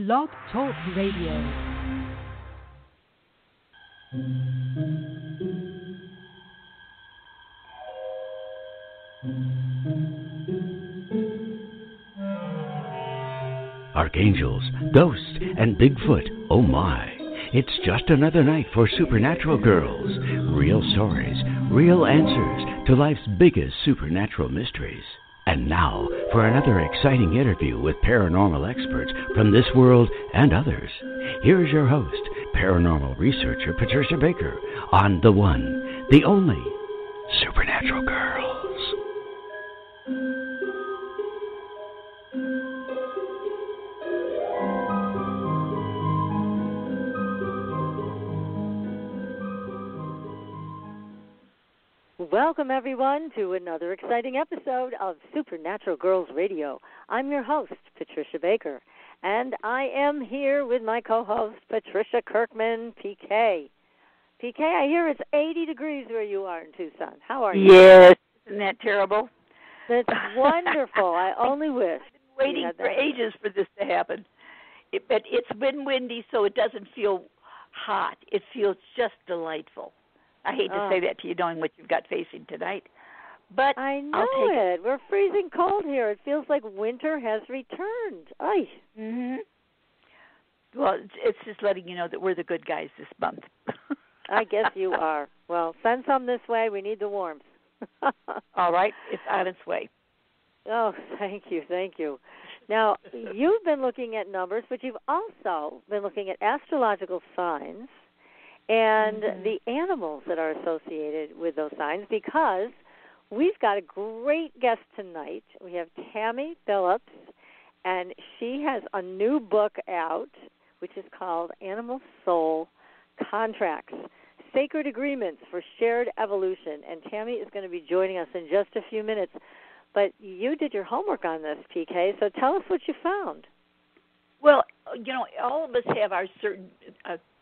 Blog Talk Radio. Archangels, ghosts, and Bigfoot, oh my. It's just another night for Supernatural Girls. Real stories, real answers to life's biggest supernatural mysteries. And now for another exciting interview with paranormal experts from this world and others. Here's your host, paranormal researcher Patricia Baker, on the one, the only, Supernatural Girls. Welcome, everyone, to another exciting episode of Supernatural Girls Radio. I'm your host, Patricia Baker, and I am here with my co-host, Patricia Kirkman, PK. PK, I hear it's 80 degrees where you are in Tucson. How are you? Yes. Isn't that terrible? That's wonderful. I only wish. I've been waiting for ages for this to happen. But it's been windy, so it doesn't feel hot. It feels just delightful. I hate to say that to you, knowing what you've got facing tonight. But I know I'll take it. We're freezing cold here. It feels like winter has returned. Ay. Mm-hmm. Well, it's just letting you know that we're the good guys this month. I guess you are. Well, send some this way. We need the warmth. All right. It's on its way. Oh, thank you. Thank you. Now, you've been looking at numbers, but you've also been looking at astrological signs and the animals that are associated with those signs, because we've got a great guest tonight. We have Tammy Billups, and she has a new book out, which is called Animal Soul Contracts, Sacred Agreements for Shared Evolution. And Tammy is going to be joining us in just a few minutes. But you did your homework on this, PK, so tell us what you found. Well, you know, all of us have our certain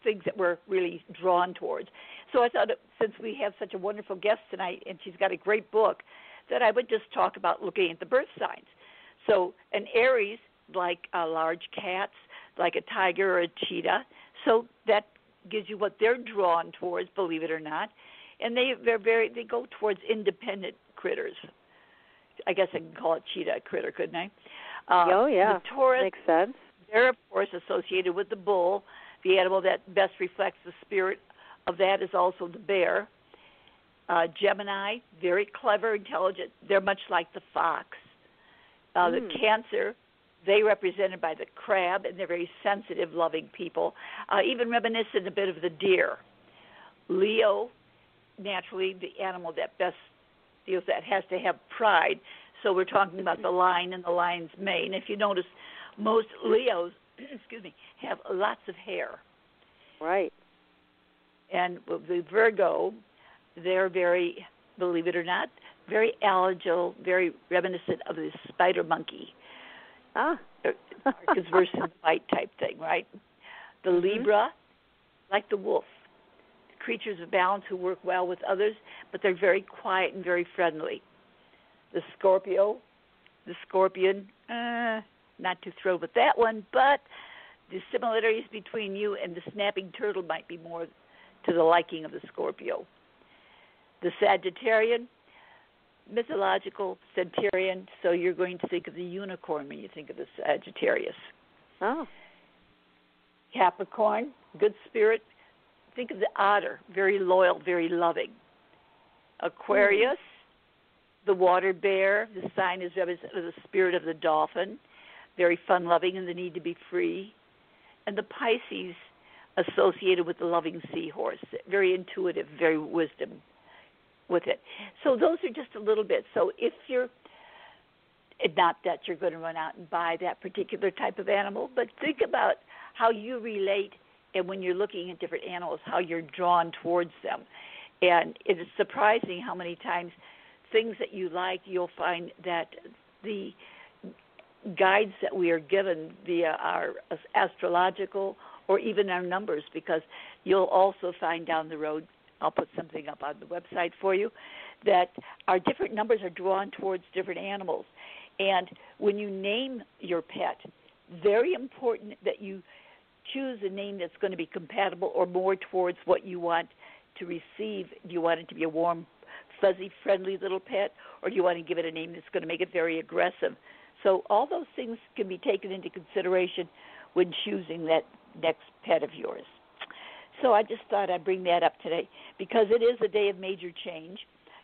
things that we're really drawn towards. So I thought, since we have such a wonderful guest tonight, and she's got a great book, that I would just talk about looking at the birth signs. So an Aries, like large cats, like a tiger or a cheetah, so that gives you what they're drawn towards, believe it or not. And they go towards independent critters. I guess I can call it cheetah a critter, couldn't I? Oh, yeah. The Taurus, makes sense. They're, of course, associated with the bull. The animal that best reflects the spirit of that is also the bear. Gemini, very clever, intelligent. They're much like the fox. The Cancer, they represented by the crab, and they're very sensitive, loving people, even reminiscent a bit of the deer. Leo, naturally, the animal that best feels that has to have pride. So we're talking about the lion and the lion's mane. If you notice, most Leos, have lots of hair. Right. And the Virgo, they're very, believe it or not, very agile, very reminiscent of the spider monkey. Because versus the bite type thing, right? The Libra, like the wolf. Creatures of balance who work well with others, but they're very quiet and very friendly. The Scorpio, the scorpion, not too thrilled with that one, but the similarities between you and the snapping turtle might be more to the liking of the Scorpio. The Sagittarian, mythological centurion, so you're going to think of the unicorn when you think of the Sagittarius. Oh. Capricorn, good spirit. Think of the otter, very loyal, very loving. Aquarius, the water bear, the sign is representative of the spirit of the dolphin, very fun-loving and the need to be free. And the Pisces, associated with the loving seahorse, very intuitive, very wisdom with it. So those are just a little bit. So if you're, not that you're going to run out and buy that particular type of animal, but think about how you relate, and when you're looking at different animals, how you're drawn towards them. And it is surprising how many times things that you like, you'll find that the guides that we are given via our astrological or even our numbers, because you'll also find down the road, I'll put something up on the website for you, that our different numbers are drawn towards different animals. And when you name your pet, very important that you choose a name that's going to be compatible or more towards what you want to receive. Do you want it to be a warm, fuzzy, friendly little pet, or do you want to give it a name that's going to make it very aggressive? So all those things can be taken into consideration when choosing that next pet of yours. So I just thought I'd bring that up today because it is a day of major change,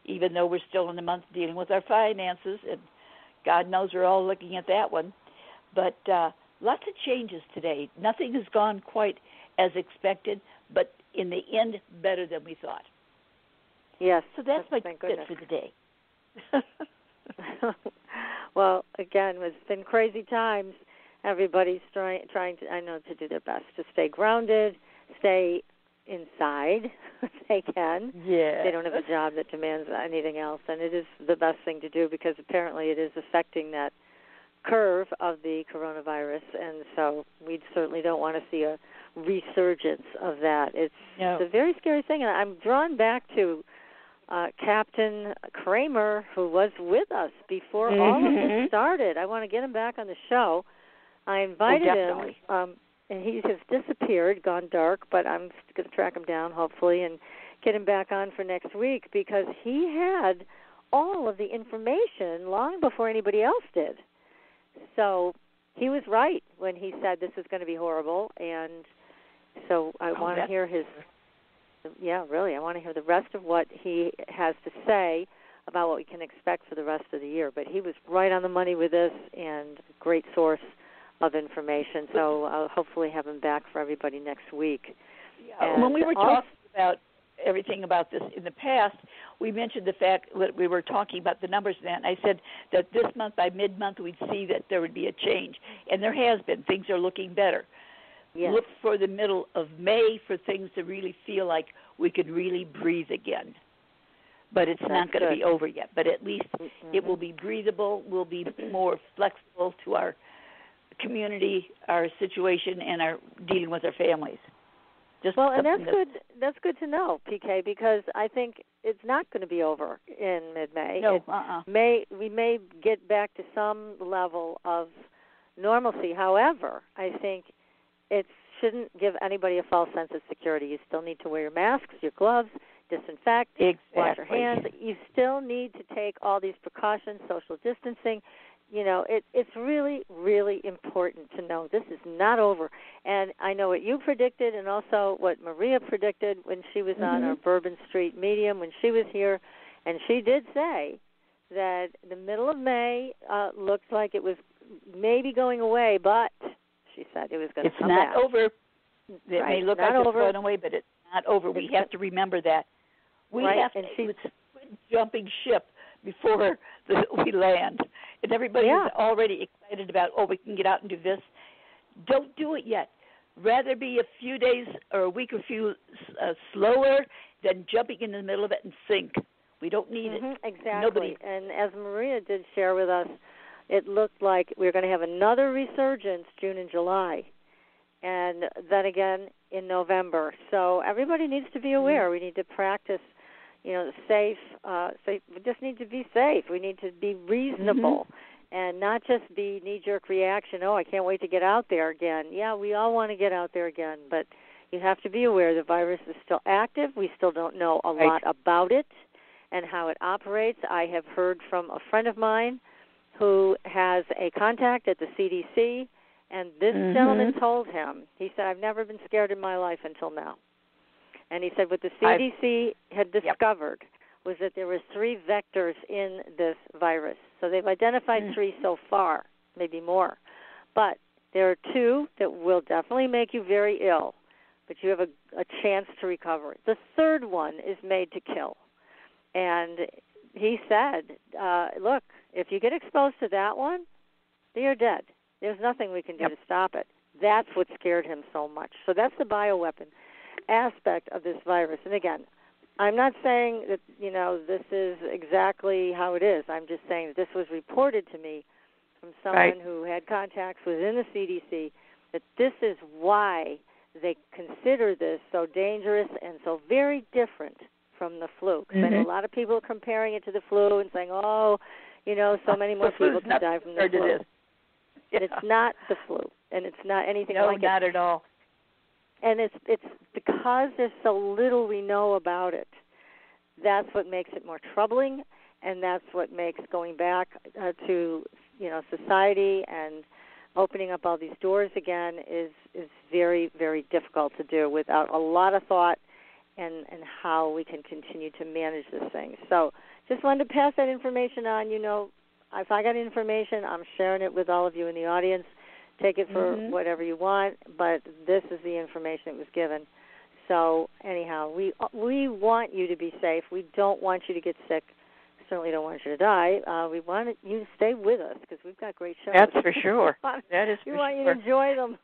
even though we're still in the month dealing with our finances, and God knows we're all looking at that one. But lots of changes today. Nothing has gone quite as expected, but in the end, better than we thought. Yes. So that's my tip for the day. Well, again, it's been crazy times. Everybody's trying to, I know, to do their best to stay grounded, stay inside if they can. Yeah. They don't have a job that demands anything else, and it is the best thing to do because apparently it is affecting that curve of the coronavirus, and so we certainly don't want to see a resurgence of that. It's a very scary thing, and I'm drawn back to Captain Kramer, who was with us before all of this started. I want to get him back on the show. I invited him, and he has disappeared, gone dark, but I'm going to track him down, hopefully, and get him back on for next week because he had all of the information long before anybody else did. So he was right when he said this is going to be horrible, and so I want to hear his, I want to hear the rest of what he has to say about what we can expect for the rest of the year. But he was right on the money with this and a great source of information, so I'll hopefully have him back for everybody next week. Yeah. When we were talking about everything about this in the past, we mentioned the fact that we were talking about the numbers then. I said that this month, by mid-month, we'd see that there would be a change, and there has been. Things are looking better. Yes. Look for the middle of May for things to really feel like we could really breathe again. But it's not going to be over yet. But at least it will be breathable, we'll be more flexible to our community, our situation, and our dealing with our families. And that's good. That's good to know, PK, because I think it's not going to be over in mid-May. No, we may get back to some level of normalcy. However, I think it shouldn't give anybody a false sense of security. You still need to wear your masks, your gloves, disinfect, wash your hands. You still need to take all these precautions, social distancing. You know, it's really, really important to know this is not over. And I know what you predicted and also what Maria predicted when she was on our Bourbon Street Medium when she was here. And she did say that the middle of May looked like it was maybe going away, but she said it was going to come back. It's not over. It may look like it's going away, but it's not over. We have to remember that. We have to quit jumping ship before we land. And everybody is already excited about, we can get out and do this. Don't do it yet. Rather be a few days or a week or few slower than jumping in the middle of it and sink. We don't need it. Exactly. And as Maria did share with us, it looked like we were going to have another resurgence June and July, and then again in November. So everybody needs to be aware. We need to practice safe. We just need to be safe. We need to be reasonable and not just be knee-jerk reaction. I can't wait to get out there again. Yeah, we all want to get out there again, but you have to be aware the virus is still active. We still don't know a lot about it and how it operates. I have heard from a friend of mine who has a contact at the CDC, and this gentleman told him, he said, I've never been scared in my life until now. And he said what the CDC had discovered was that there were 3 vectors in this virus. So they've identified 3 so far, maybe more. But there are 2 that will definitely make you very ill, but you have a chance to recover. The 3rd one is made to kill. And he said, look, if you get exposed to that one, then you're dead. There's nothing we can do to stop it. That's what scared him so much. So that's the bioweapon aspect of this virus. And again, I'm not saying that, this is exactly how it is. I'm just saying that this was reported to me from someone who had contacts within the CDC, that this is why they consider this so dangerous and so very different from the flu. Because I know a lot of people are comparing it to the flu and saying, so many more people can die from the flu. And it's not the flu, and it's not anything like it. No, not at all. And it's because there's so little we know about it. That's what makes it more troubling, and that's what makes going back to society and opening up all these doors again is very, very difficult to do without a lot of thought and how we can continue to manage this thing. So just wanted to pass that information on. If I got information, I'm sharing it with all of you in the audience. Take it for whatever you want, but this is the information that was given. So anyhow, we want you to be safe. We don't want you to get sick. Certainly don't want you to die. We want you to stay with us because we've got great shows. That's for sure. That is for sure. We want you to enjoy them.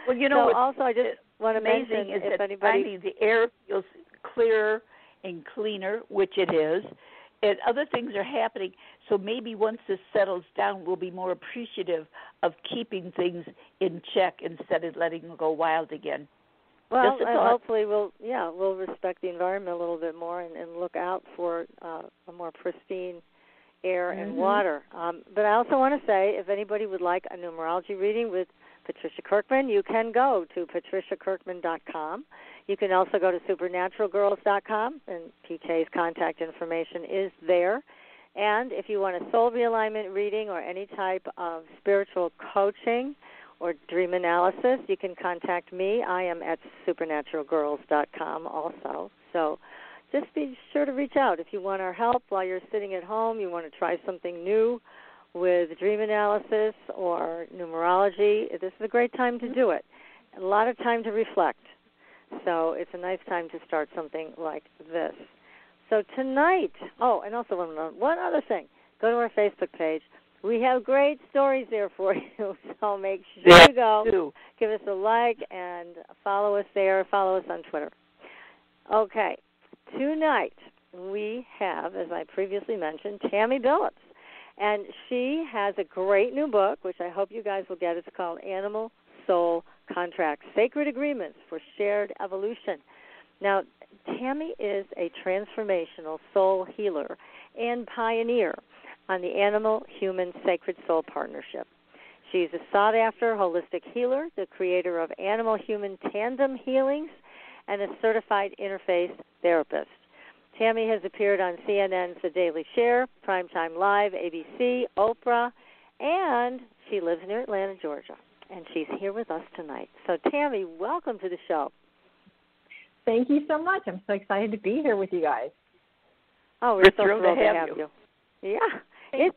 Well, also I just want to mention is if that anybody, the air feels clearer and cleaner, which it is, and other things are happening. So maybe once this settles down, we'll be more appreciative of keeping things in check instead of letting them go wild again. Well, and hopefully we'll respect the environment a little bit more and look out for a more pristine air and water. But I also want to say, if anybody would like a numerology reading with Patricia Kirkman, you can go to patriciakirkman.com. You can also go to supernaturalgirls.com, and PK's contact information is there. And if you want a soul realignment reading or any type of spiritual coaching or dream analysis, you can contact me. I am at supernaturalgirls.com also. So just be sure to reach out. If you want our help while you're sitting at home, you want to try something new with dream analysis or numerology, this is a great time to do it. A lot of time to reflect. So it's a nice time to start something like this. So tonight, and also one other thing, go to our Facebook page. We have great stories there for you, so make sure you go. Give us a like and follow us there. Follow us on Twitter. Okay, tonight we have, as I previously mentioned, Tammy Billups, and she has a great new book, which I hope you guys will get. It's called Animal Soul Contracts, Sacred Agreements for Shared Evolution. Now, Tammy is a transformational soul healer and pioneer on the animal-human sacred soul partnership. She's a sought-after holistic healer, the creator of animal-human Tandem Healings, and a certified interface therapist. Tammy has appeared on CNN's The Daily Share, Primetime Live ABC, Oprah, and she lives near Atlanta, Georgia. And she's here with us tonight. So, Tammy, welcome to the show. Thank you so much. I'm so excited to be here with you guys. Oh, we're so thrilled to have you. Yeah.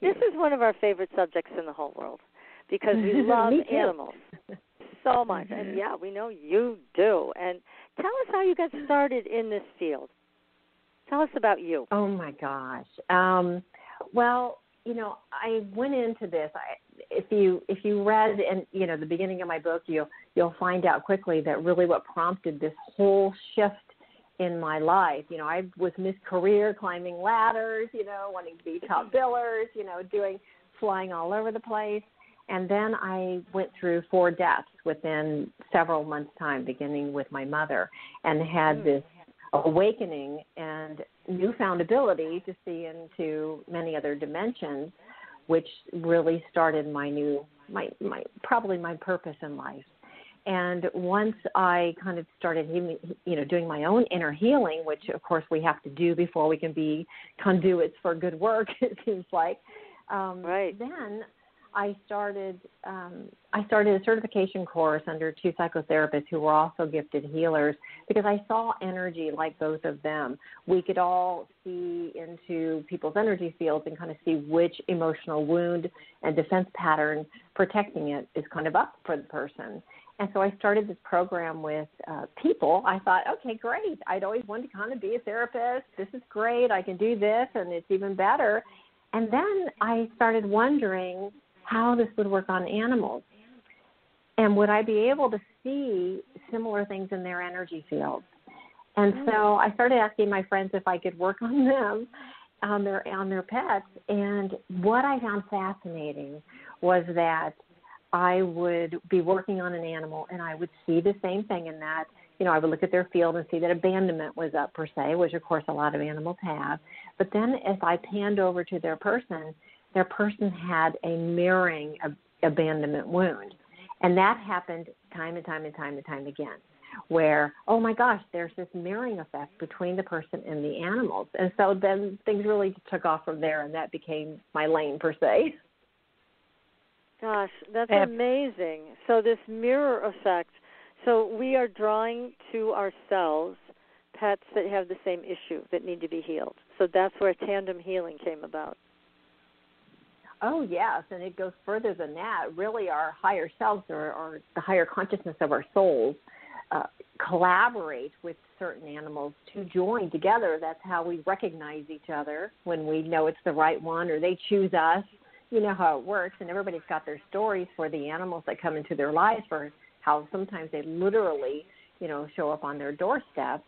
This is one of our favorite subjects in the whole world because we love animals so much. And, we know you do. And tell us how you got started in this field. Tell us about you. Oh, my gosh. Well, I went into this. If you read the beginning of my book, you'll find out quickly that really what prompted this whole shift in my life. I was Miss Career, climbing ladders, wanting to be top billers, flying all over the place. And then I went through 4 deaths within several months' time, beginning with my mother, and had this awakening and newfound ability to see into many other dimensions, which really started probably my purpose in life. And once I kind of started, doing my own inner healing, which of course we have to do before we can be conduits for good work, it seems like. Then I started a certification course under 2 psychotherapists who were also gifted healers because I saw energy like both of them. We could all see into people's energy fields and kind of see which emotional wound and defense pattern protecting it is kind of up for the person. And so I started this program with people. I thought, okay, great. I'd always wanted to kind of be a therapist. This is great. I can do this, and it's even better. And then I started wondering how this would work on animals. And would I be able to see similar things in their energy fields? And so I started asking my friends if I could work on them, on their pets. And what I found fascinating was that I would be working on an animal and I would see the same thing in that, I would look at their field and see that abandonment was up per se, which of course a lot of animals have. But then as I panned over to their person, their person had a mirroring abandonment wound. And that happened time and time and time and time again, where, oh my gosh, there's this mirroring effect between the person and the animals. And so then things really took off from there, and that became my lane, per se. Gosh, that's amazing. So this mirror effect, so we are drawing to ourselves pets that have the same issue that need to be healed. So that's where tandem healing came about. Oh, yes, and it goes further than that. Really, our higher selves or the higher consciousness of our souls collaborate with certain animals to join together. That's how we recognize each other when we know it's the right one, or they choose us. You know how it works, and everybody's got their stories for the animals that come into their lives, for how sometimes they literally, show up on their doorstep.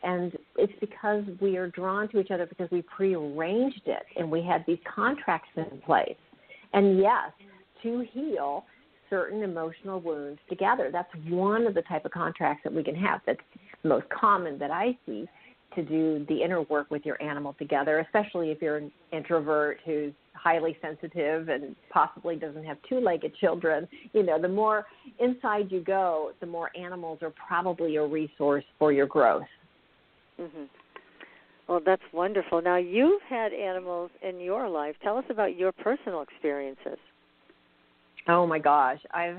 And it's because we are drawn to each other because we prearranged it and we had these contracts in place. And yes, to heal certain emotional wounds together. That's one of the type of contracts that we can have. That's the most common that I see, to do the inner work with your animal together, especially if you're an introvert who's highly sensitive and possibly doesn't have two-legged children. The more inside you go, the more animals are probably a resource for your growth. Mm-hmm. Well, that's wonderful. Now, you've had animals in your life. Tell us about your personal experiences. Oh my gosh, I've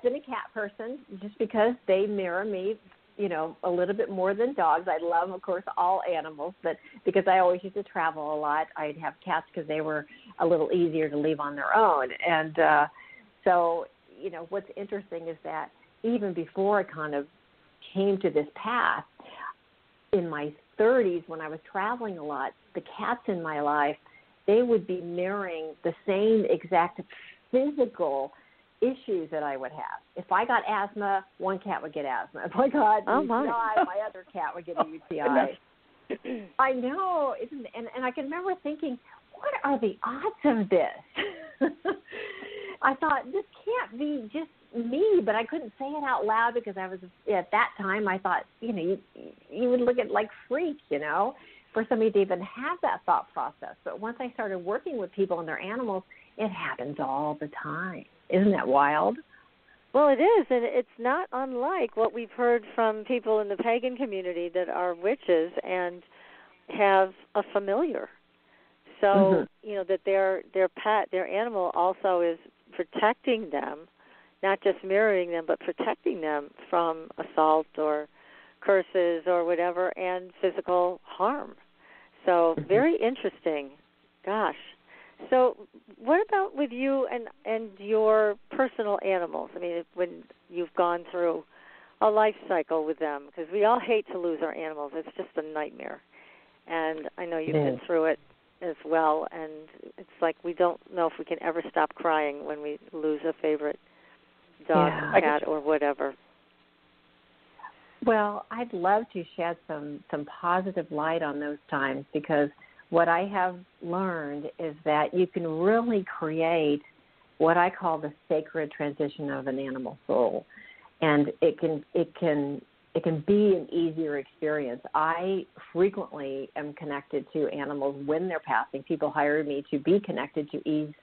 been a cat person just because they mirror me, a little bit more than dogs. I love, of course, all animals, but because I always used to travel a lot, I'd have cats because they were a little easier to leave on their own. And so, what's interesting is that even before I kind of came to this path, in my 30s, when I was traveling a lot, the cats in my life, they would be mirroring the same exact physical issues that I would have. If I got asthma, one cat would get asthma. If I got UTI, my other cat would get a UTI. I know. And I can remember thinking, what are the odds of this? I thought, this can't be just me, but I couldn't say it out loud because I was, at that time, I thought, you would look at like freak, for somebody to even have that thought process. But once I started working with people and their animals, it happens all the time. Isn't that wild? Well, it is, and it's not unlike what we've heard from people in the pagan community that are witches and have a familiar. So, that their pet, their animal also is protecting them, not just mirroring them, but protecting them from assault or curses or whatever, and physical harm. So very interesting. Gosh. So what about with you and your personal animals? I mean, when you've gone through a life cycle with them, because we all hate to lose our animals. It's just a nightmare. And I know you've been through it as well, and it's like we don't know if we can ever stop crying when we lose a favorite dog, cat, or whatever. Well, I'd love to shed some positive light on those times, because what I have learned is that you can really create what I call the sacred transition of an animal soul, and it can be an easier experience. I frequently am connected to animals when they're passing. People hire me to be connected to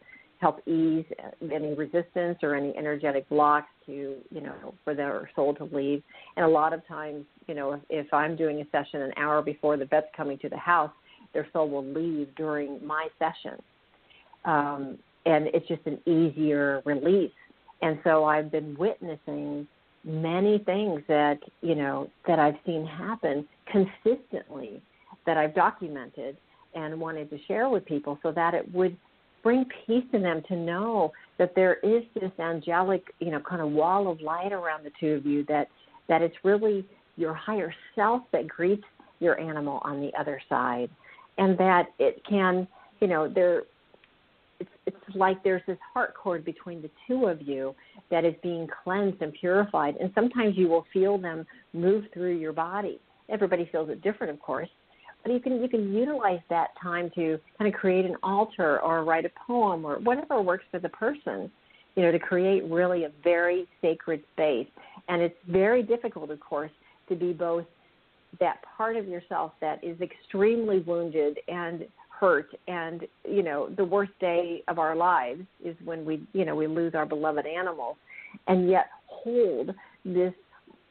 help ease any resistance or any energetic blocks for their soul to leave. And a lot of times, if I'm doing a session an hour before the vet's coming to the house, their soul will leave during my session. And it's just an easier release. And so I've been witnessing many things that I've seen happen consistently, that I've documented and wanted to share with people, so that it would bring peace to them to know that there is this angelic, kind of wall of light around the two of you, that it's really your higher self that greets your animal on the other side, and that it can, it's like there's this heart cord between the two of you that is being cleansed and purified. And sometimes you will feel them move through your body. Everybody feels it different, of course. But you can utilize that time to kind of create an altar or write a poem or whatever works for the person, to create really a very sacred space. And it's very difficult, of course, to be both that part of yourself that is extremely wounded and hurt. And, the worst day of our lives is when we lose our beloved animals, and yet hold this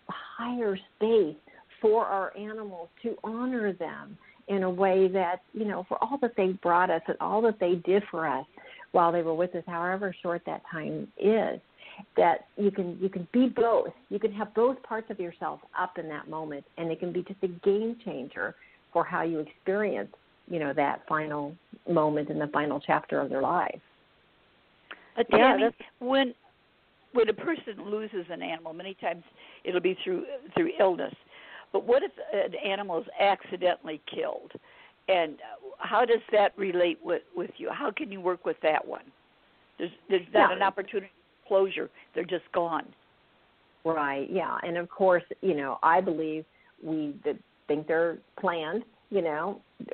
higher space for our animals to honor them in a way that, for all that they brought us and all that they did for us while they were with us, however short that time is, that you can be both. You can have both parts of yourself up in that moment, and it can be just a game changer for how you experience, that final moment in the final chapter of their life. Tammy, when a person loses an animal, many times it'll be through illness. But what if an animal is accidentally killed? And how does that relate with you? How can you work with that one? There's not an opportunity for closure. They're just gone. Right, yeah. And, of course, I believe we think they're planned,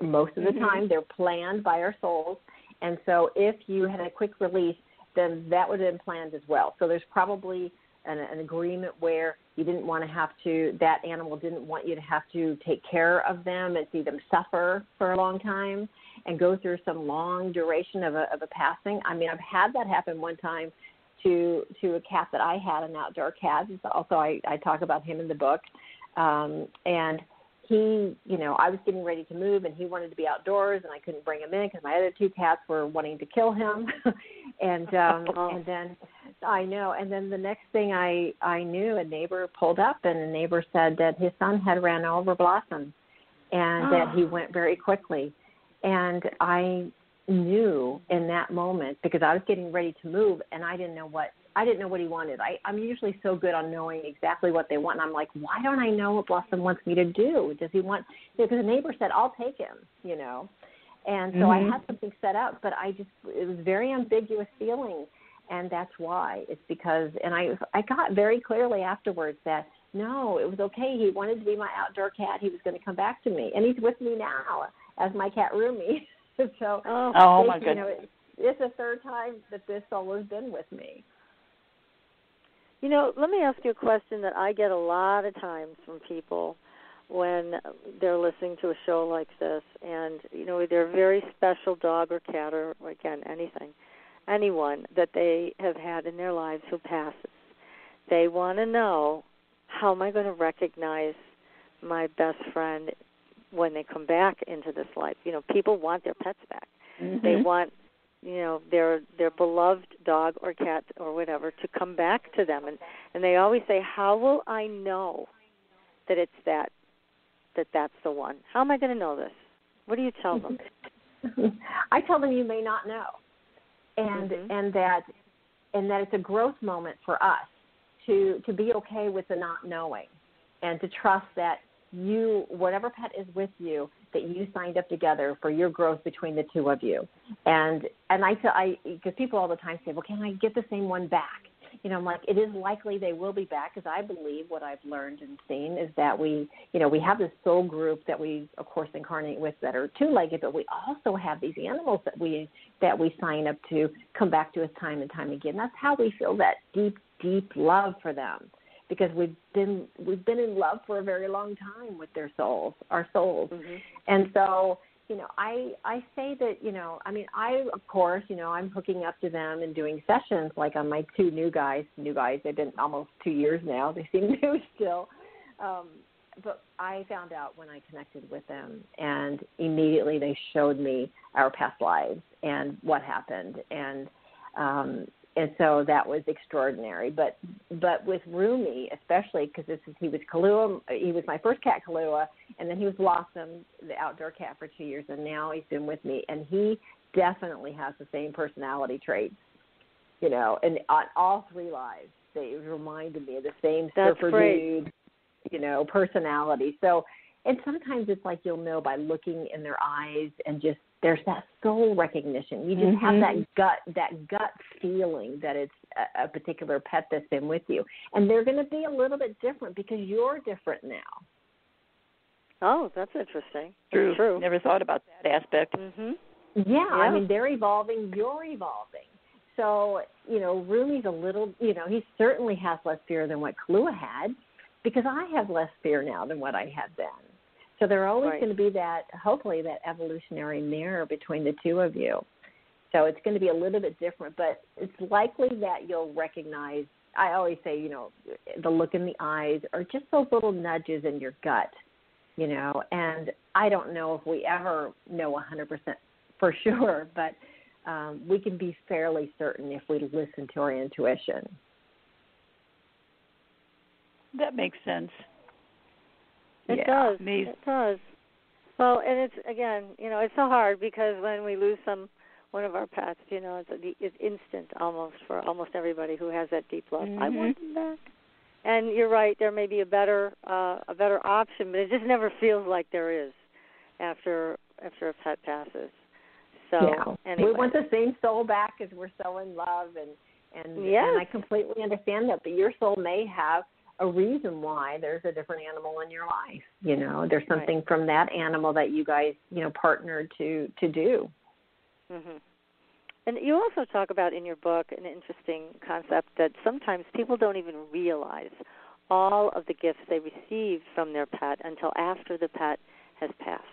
most of the time they're planned by our souls. And so if you had a quick release, then that would have been planned as well. So there's probably an agreement where you didn't want to have to, that animal didn't want you to have to take care of them and see them suffer for a long time and go through some long duration of a passing. I mean, I've had that happen one time to a cat that I had, an outdoor cat. Also, I talk about him in the book. And he, I was getting ready to move, and he wanted to be outdoors, and I couldn't bring him in because my other two cats were wanting to kill him. and then I know. And then the next thing I knew, a neighbor pulled up, and a neighbor said that his son had ran over Blossom, and that he went very quickly. And I knew in that moment, because I was getting ready to move, and I didn't know what he wanted. I'm usually so good on knowing exactly what they want. And I'm like, why don't I know what Blossom wants me to do? Does he want, because the neighbor said, I'll take him, And so I had something set up, but it was very ambiguous feeling. And that's why. It's because, and I got very clearly afterwards that, no, it was okay. He wanted to be my outdoor cat. He was going to come back to me. And he's with me now as my cat Rumi. So, my goodness. It's the third time that this soul has been with me. Let me ask you a question that I get a lot of times from people when they're listening to a show like this, and, they're a very special dog or cat or, again, anyone that they have had in their lives who passes. They want to know, how am I going to recognize my best friend when they come back into this life? People want their pets back. They want their beloved dog or cat or whatever to come back to them, and they always say, how will I know that it's that's the one? How am I going to know this? What do you tell them? I tell them you may not know, and that it's a growth moment for us to be okay with the not knowing, and to trust that you, whatever pet is with you, that you signed up together for your growth between the two of you. And because people all the time say, well, can I get the same one back? I'm like, it is likely they will be back, because I believe what I've learned and seen is that we have this soul group that we, of course, incarnate with that are two-legged, but we also have these animals that we sign up to come back to us time and time again. That's how we feel that deep, deep love for them, because we've been in love for a very long time with their souls, our souls. And so, I say that, of course, I'm hooking up to them and doing sessions like on my two new guys. They've been almost 2 years now. They seem new still. But I found out when I connected with them, and immediately they showed me our past lives and what happened. And so that was extraordinary. But with Rumi, especially, because he was Kahlua, he was my first cat, Kahlua, and then he was Blossom, the outdoor cat, for 2 years, and now he's been with me. And he definitely has the same personality traits, and on all three lives, they reminded me of the same surfer dude, personality. So, and sometimes it's like you'll know by looking in their eyes, and just there's that soul recognition. You just have that gut feeling that it's a particular pet that's been with you. And they're going to be a little bit different because you're different now. Oh, that's interesting. True. That's true. Never thought about that aspect. Yeah, I mean, they're evolving, you're evolving. So, Rumi's a little, he certainly has less fear than what Kahlua had, because I have less fear now than what I had then. So there's always Right. going to be that, hopefully, that evolutionary mirror between the two of you. So it's going to be a little bit different, but it's likely that you'll recognize, I always say, the look in the eyes or just those little nudges in your gut, and I don't know if we ever know 100% for sure, but we can be fairly certain if we listen to our intuition. That makes sense. It does. Amazing. It does. Well, and it's, again, it's so hard because when we lose one of our pets, it's instant almost for almost everybody who has that deep love. Mm-hmm. I want them back. And you're right, there may be a better option, but it just never feels like there is after a pet passes. So anyway. We want the same soul back because we're so in love, and yes. and I completely understand that. But your soul may have a reason why there's a different animal in your life. There's something right. from that animal that you guys partnered to do. Mm-hmm. And you also talk about in your book an interesting concept that sometimes people don't even realize all of the gifts they received from their pet until after the pet has passed.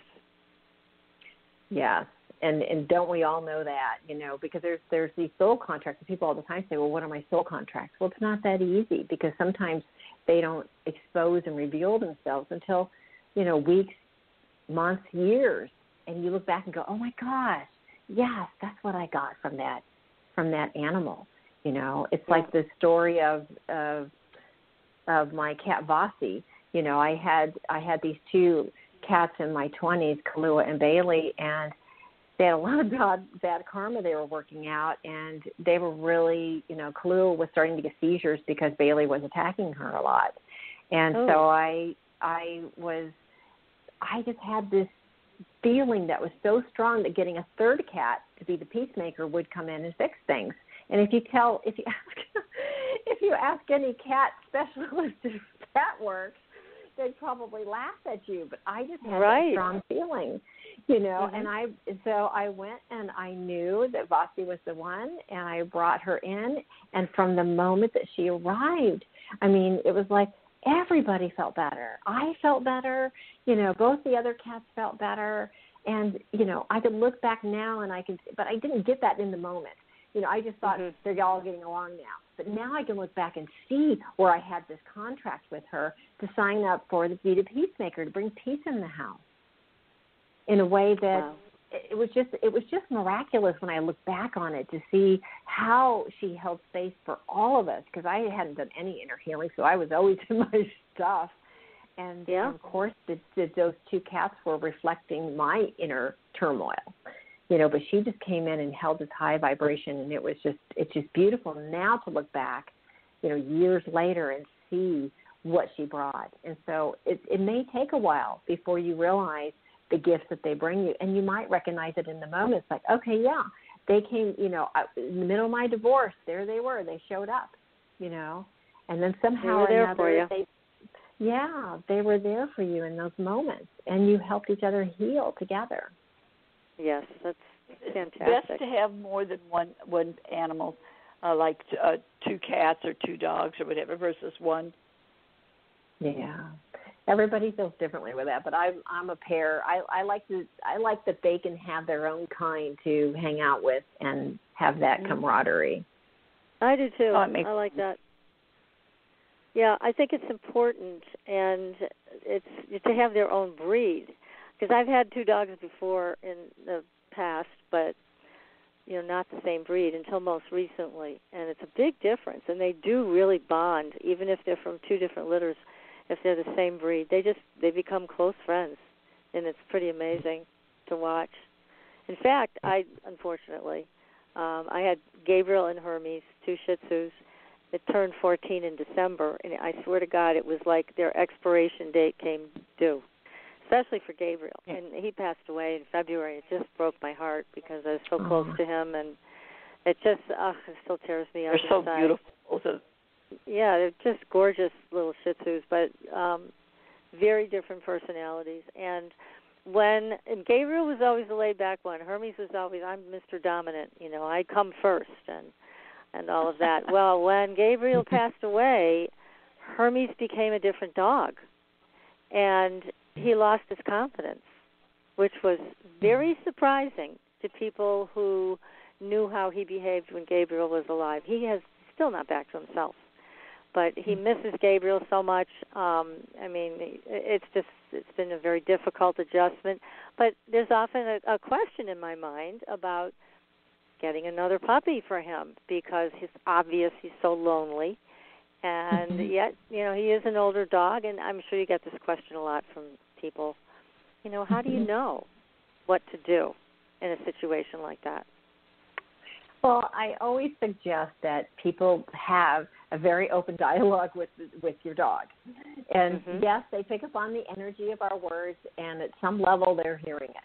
Yes. And don't we all know that, because there's these soul contracts. People all the time say, well, what are my soul contracts? Well, it's not that easy because sometimes they don't expose and reveal themselves until, weeks, months, years. And you look back and go, oh, my gosh, yes, that's what I got from that animal. It's like the story of my cat Vasi. I had these two cats in my 20s, Kahlua and Bailey, and they had a lot of bad karma they were working out, and they were really, Kahlua was starting to get seizures because Bailey was attacking her a lot. And so I just had this feeling that was so strong that getting a third cat to be the peacemaker would come in and fix things. And if you ask any cat specialist if that works, they'd probably laugh at you. But I just had that strong feeling, Mm-hmm. And so I went and I knew that Vasi was the one, and I brought her in. And from the moment that she arrived, it was like everybody felt better. I felt better. Both the other cats felt better. And, I could look back now but I didn't get that in the moment. I just thought they're all getting along now. But now I can look back and see where I had this contract with her to sign up for the Be the Peacemaker, to bring peace in the house in a way that it was just miraculous when I look back on it to see how she held space for all of us, because I hadn't done any inner healing, so I was always in my stuff. And of course, those two cats were reflecting my inner turmoil, but she just came in and held this high vibration, and it's just beautiful now to look back, years later and see what she brought. And so it may take a while before you realize the gifts that they bring you, and you might recognize it in the moment. It's like, okay, they came, in the middle of my divorce, there they were, they showed up, and then somehow or another, they were there for you in those moments, and you helped each other heal together. Yes, that's fantastic. It's best to have more than one animal, like two cats or two dogs or whatever, versus one. Yeah, everybody feels differently with that, but I'm a pair. I like that they can have their own kind to hang out with and have that camaraderie. I do too. I like that. Yeah, I think it's important, and it's to have their own breed. Because I've had two dogs before in the past, but not the same breed until most recently, and it's a big difference. And they do really bond, even if they're from two different litters. If they're the same breed, they become close friends, and it's pretty amazing to watch. In fact, I had Gabriel and Hermes, two Shih Tzus, that turned 14 in December, and I swear to God, it was like their expiration date came due, especially for Gabriel. And he passed away in February. It just broke my heart because I was so close to him, and it just it still tears me up. They're so beautiful. Yeah, they're just gorgeous little Shih Tzus, but very different personalities. And Gabriel was always the laid-back one. Hermes was always, I'm Mr. Dominant. I come first and all of that. Well, when Gabriel passed away, Hermes became a different dog. And he lost his confidence, which was very surprising to people who knew how he behaved when Gabriel was alive. He has still not back to himself, but he misses Gabriel so much. It's been a very difficult adjustment. But there's often a question in my mind about getting another puppy for him, because it's obvious he's so lonely. And yet, he is an older dog, and I'm sure you get this question a lot from people. How do you know what to do in a situation like that? Well, I always suggest that people have a very open dialogue with your dog. And yes, they pick up on the energy of our words, and at some level they're hearing it,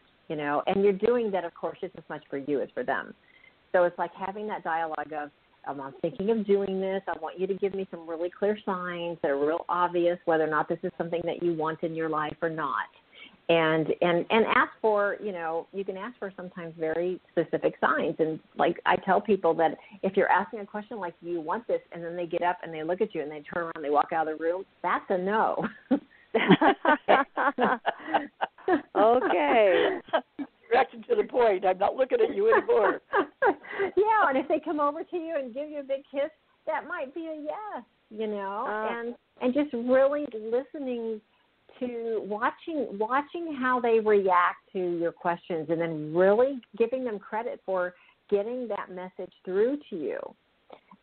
and you're doing that, of course, just as much for you as for them. So it's like having that dialogue of, I'm thinking of doing this. I want you to give me some really clear signs that are real obvious, whether or not this is something that you want in your life or not. And ask for, you can ask for sometimes very specific signs. And like I tell people that if you're asking a question like, do you want this? And then they get up and they look at you and they turn around and they walk out of the room, that's a no. Okay. Direct and to the point. I'm not looking at you anymore. Yeah, and if they come over to you and give you a big kiss, that might be a yes, and just really listening to watching how they react to your questions, and then really giving them credit for getting that message through to you.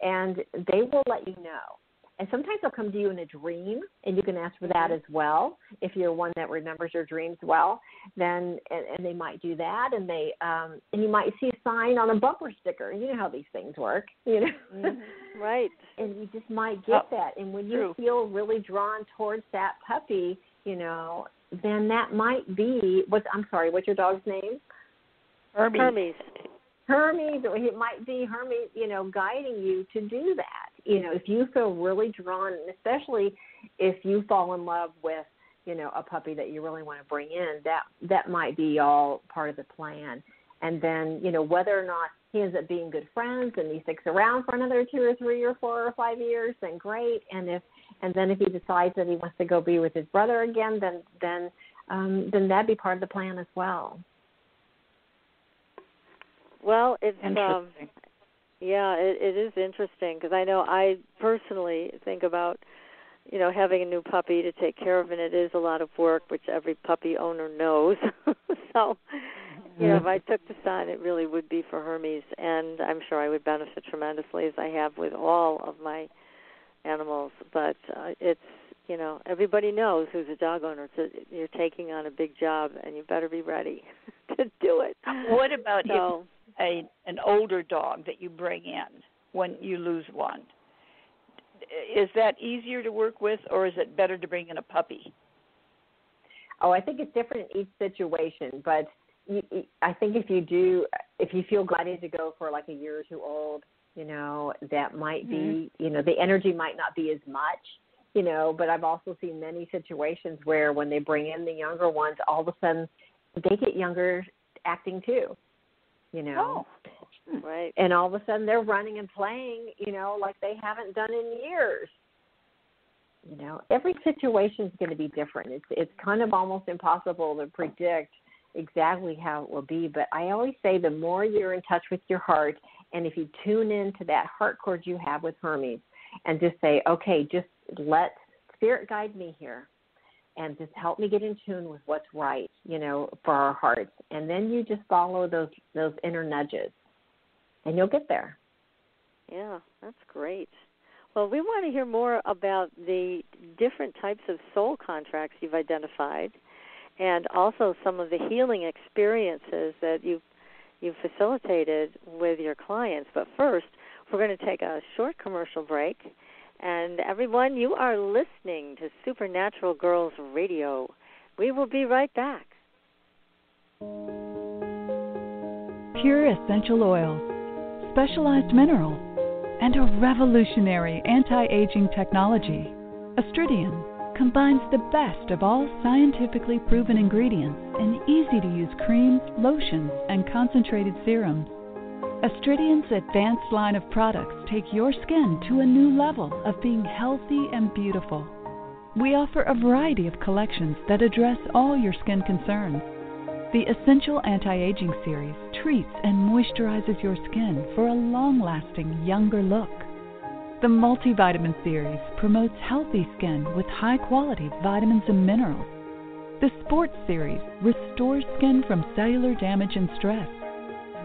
And they will let you know. And sometimes they'll come to you in a dream, and you can ask for that as well. If you're one that remembers your dreams well, then and they might do that, and they and you might see a sign on a bumper sticker. You know how these things work, Right. And you just might get that. And when you feel really drawn towards that puppy, then that might be what's your dog's name? Hermes. Hermes, it might be Hermes, guiding you to do that. If you feel really drawn, and especially if you fall in love with, a puppy that you really want to bring in, that might be all part of the plan. And then, whether or not he ends up being good friends and he sticks around for another 2 or 3 or 4 or 5 years, then great. And then if he decides that he wants to go be with his brother again, then that'd be part of the plan as well. Well, it's interesting. It is interesting, because I know I personally think about, having a new puppy to take care of, and it is a lot of work, which every puppy owner knows. So, if I took this on, it really would be for Hermes, and I'm sure I would benefit tremendously, as I have with all of my animals. But it's, everybody knows who's a dog owner. You're taking on a big job, and you better be ready to do it. What about an older dog that you bring in when you lose one? Is that easier to work with, or is it better to bring in a puppy? Oh, I think it's different in each situation, but I think if you feel ready to go for like a year or two old, that might be, the energy might not be as much, but I've also seen many situations where when they bring in the younger ones, all of a sudden they get younger acting too, Oh. Right. And all of a sudden they're running and playing, like they haven't done in years. Every situation is going to be different. It's kind of almost impossible to predict exactly how it will be. But I always say the more you're in touch with your heart, and if you tune into that heart chord you have with Hermes, and just say, okay, just let Spirit guide me here, and just help me get in tune with what's right, for our hearts. And then you just follow those inner nudges, and you'll get there. Yeah, that's great. Well, we want to hear more about the different types of soul contracts you've identified, and also some of the healing experiences that you've facilitated with your clients. But first, we're going to take a short commercial break. And everyone, you are listening to Supernatural Girls Radio. We will be right back. Pure essential oils, specialized minerals, and a revolutionary anti-aging technology. Astridian combines the best of all scientifically proven ingredients in easy-to-use creams, lotions, and concentrated serums. Astridian's advanced line of products take your skin to a new level of being healthy and beautiful. We offer a variety of collections that address all your skin concerns. The Essential Anti-Aging Series treats and moisturizes your skin for a long-lasting, younger look. The Multivitamin Series promotes healthy skin with high-quality vitamins and minerals. The Sports Series restores skin from cellular damage and stress.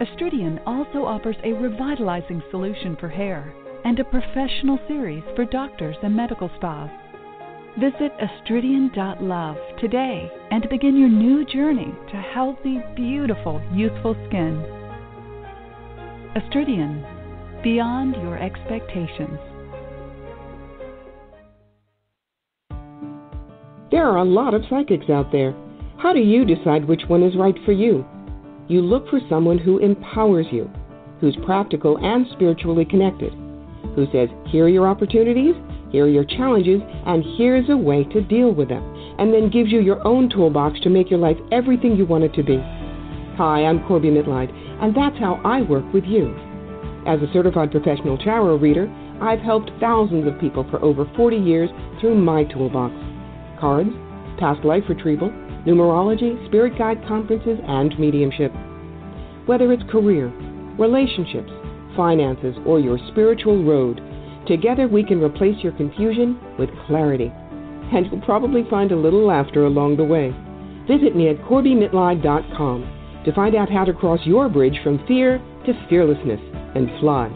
Astridian also offers a revitalizing solution for hair and a professional series for doctors and medical spas. Visit astridian.love today and begin your new journey to healthy, beautiful, youthful skin. Astridian, beyond your expectations. There are a lot of psychics out there. How do you decide which one is right for you? You look for someone who empowers you, who's practical and spiritually connected, who says, here are your opportunities, here are your challenges, and here's a way to deal with them, and then gives you your own toolbox to make your life everything you want it to be. Hi, I'm Corby Mitleid, and that's how I work with you. As a certified professional tarot reader, I've helped thousands of people for over 40 years through my toolbox. Cards, past life retrieval, numerology, spirit guide conferences, and mediumship. Whether it's career, relationships, finances, or your spiritual road, together we can replace your confusion with clarity. And you'll probably find a little laughter along the way. Visit me at CorbyMitleid.com to find out how to cross your bridge from fear to fearlessness and fly.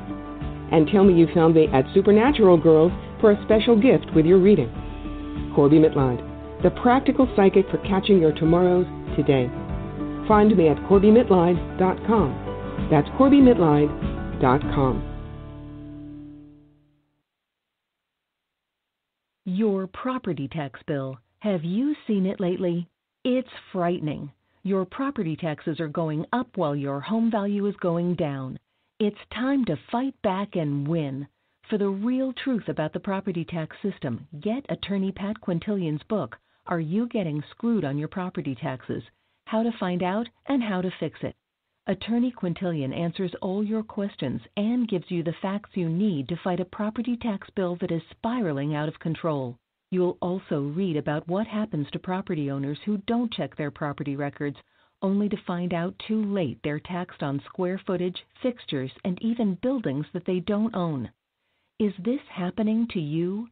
And tell me you found me at Supernatural Girls for a special gift with your reading. Corby Mitleid, the practical psychic for catching your tomorrows today. Find me at CorbyMitleid.com. That's CorbyMitleid.com. Your property tax bill. Have you seen it lately? It's frightening. Your property taxes are going up while your home value is going down. It's time to fight back and win. For the real truth about the property tax system, get attorney Pat Quintilian's book, Are You Getting Screwed on Your Property Taxes? How to Find Out and How to Fix It. Attorney Quintilian answers all your questions and gives you the facts you need to fight a property tax bill that is spiraling out of control. You'll also read about what happens to property owners who don't check their property records, only to find out too late they're taxed on square footage, fixtures, and even buildings that they don't own. Is this happening to you?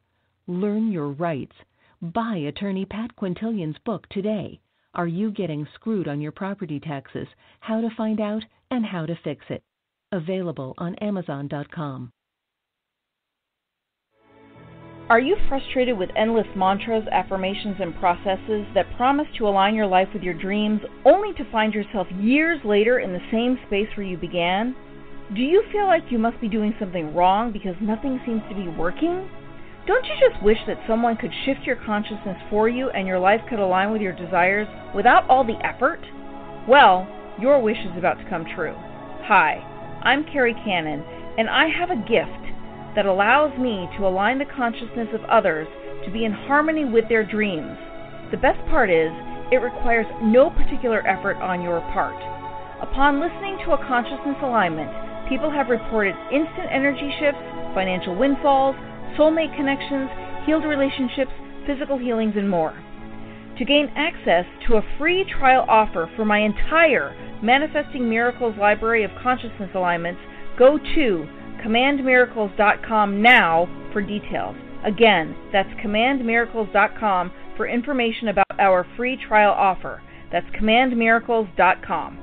Learn your rights. Buy attorney Pat Quintilian's book today. Are You Getting Screwed on Your Property Taxes? How to Find Out and How to Fix It. Available on Amazon.com. Are you frustrated with endless mantras, affirmations, and processes that promise to align your life with your dreams, only to find yourself years later in the same space where you began? Do you feel like you must be doing something wrong because nothing seems to be working? Don't you just wish that someone could shift your consciousness for you and your life could align with your desires without all the effort? Well, your wish is about to come true. Hi, I'm Carrie Cannon, and I have a gift that allows me to align the consciousness of others to be in harmony with their dreams. The best part is, it requires no particular effort on your part. Upon listening to a consciousness alignment, people have reported instant energy shifts, financial windfalls, soulmate connections, healed relationships, physical healings, and more. To gain access to a free trial offer for my entire Manifesting Miracles library of consciousness alignments, go to commandmiracles.com now for details. Again, that's commandmiracles.com for information about our free trial offer. That's commandmiracles.com.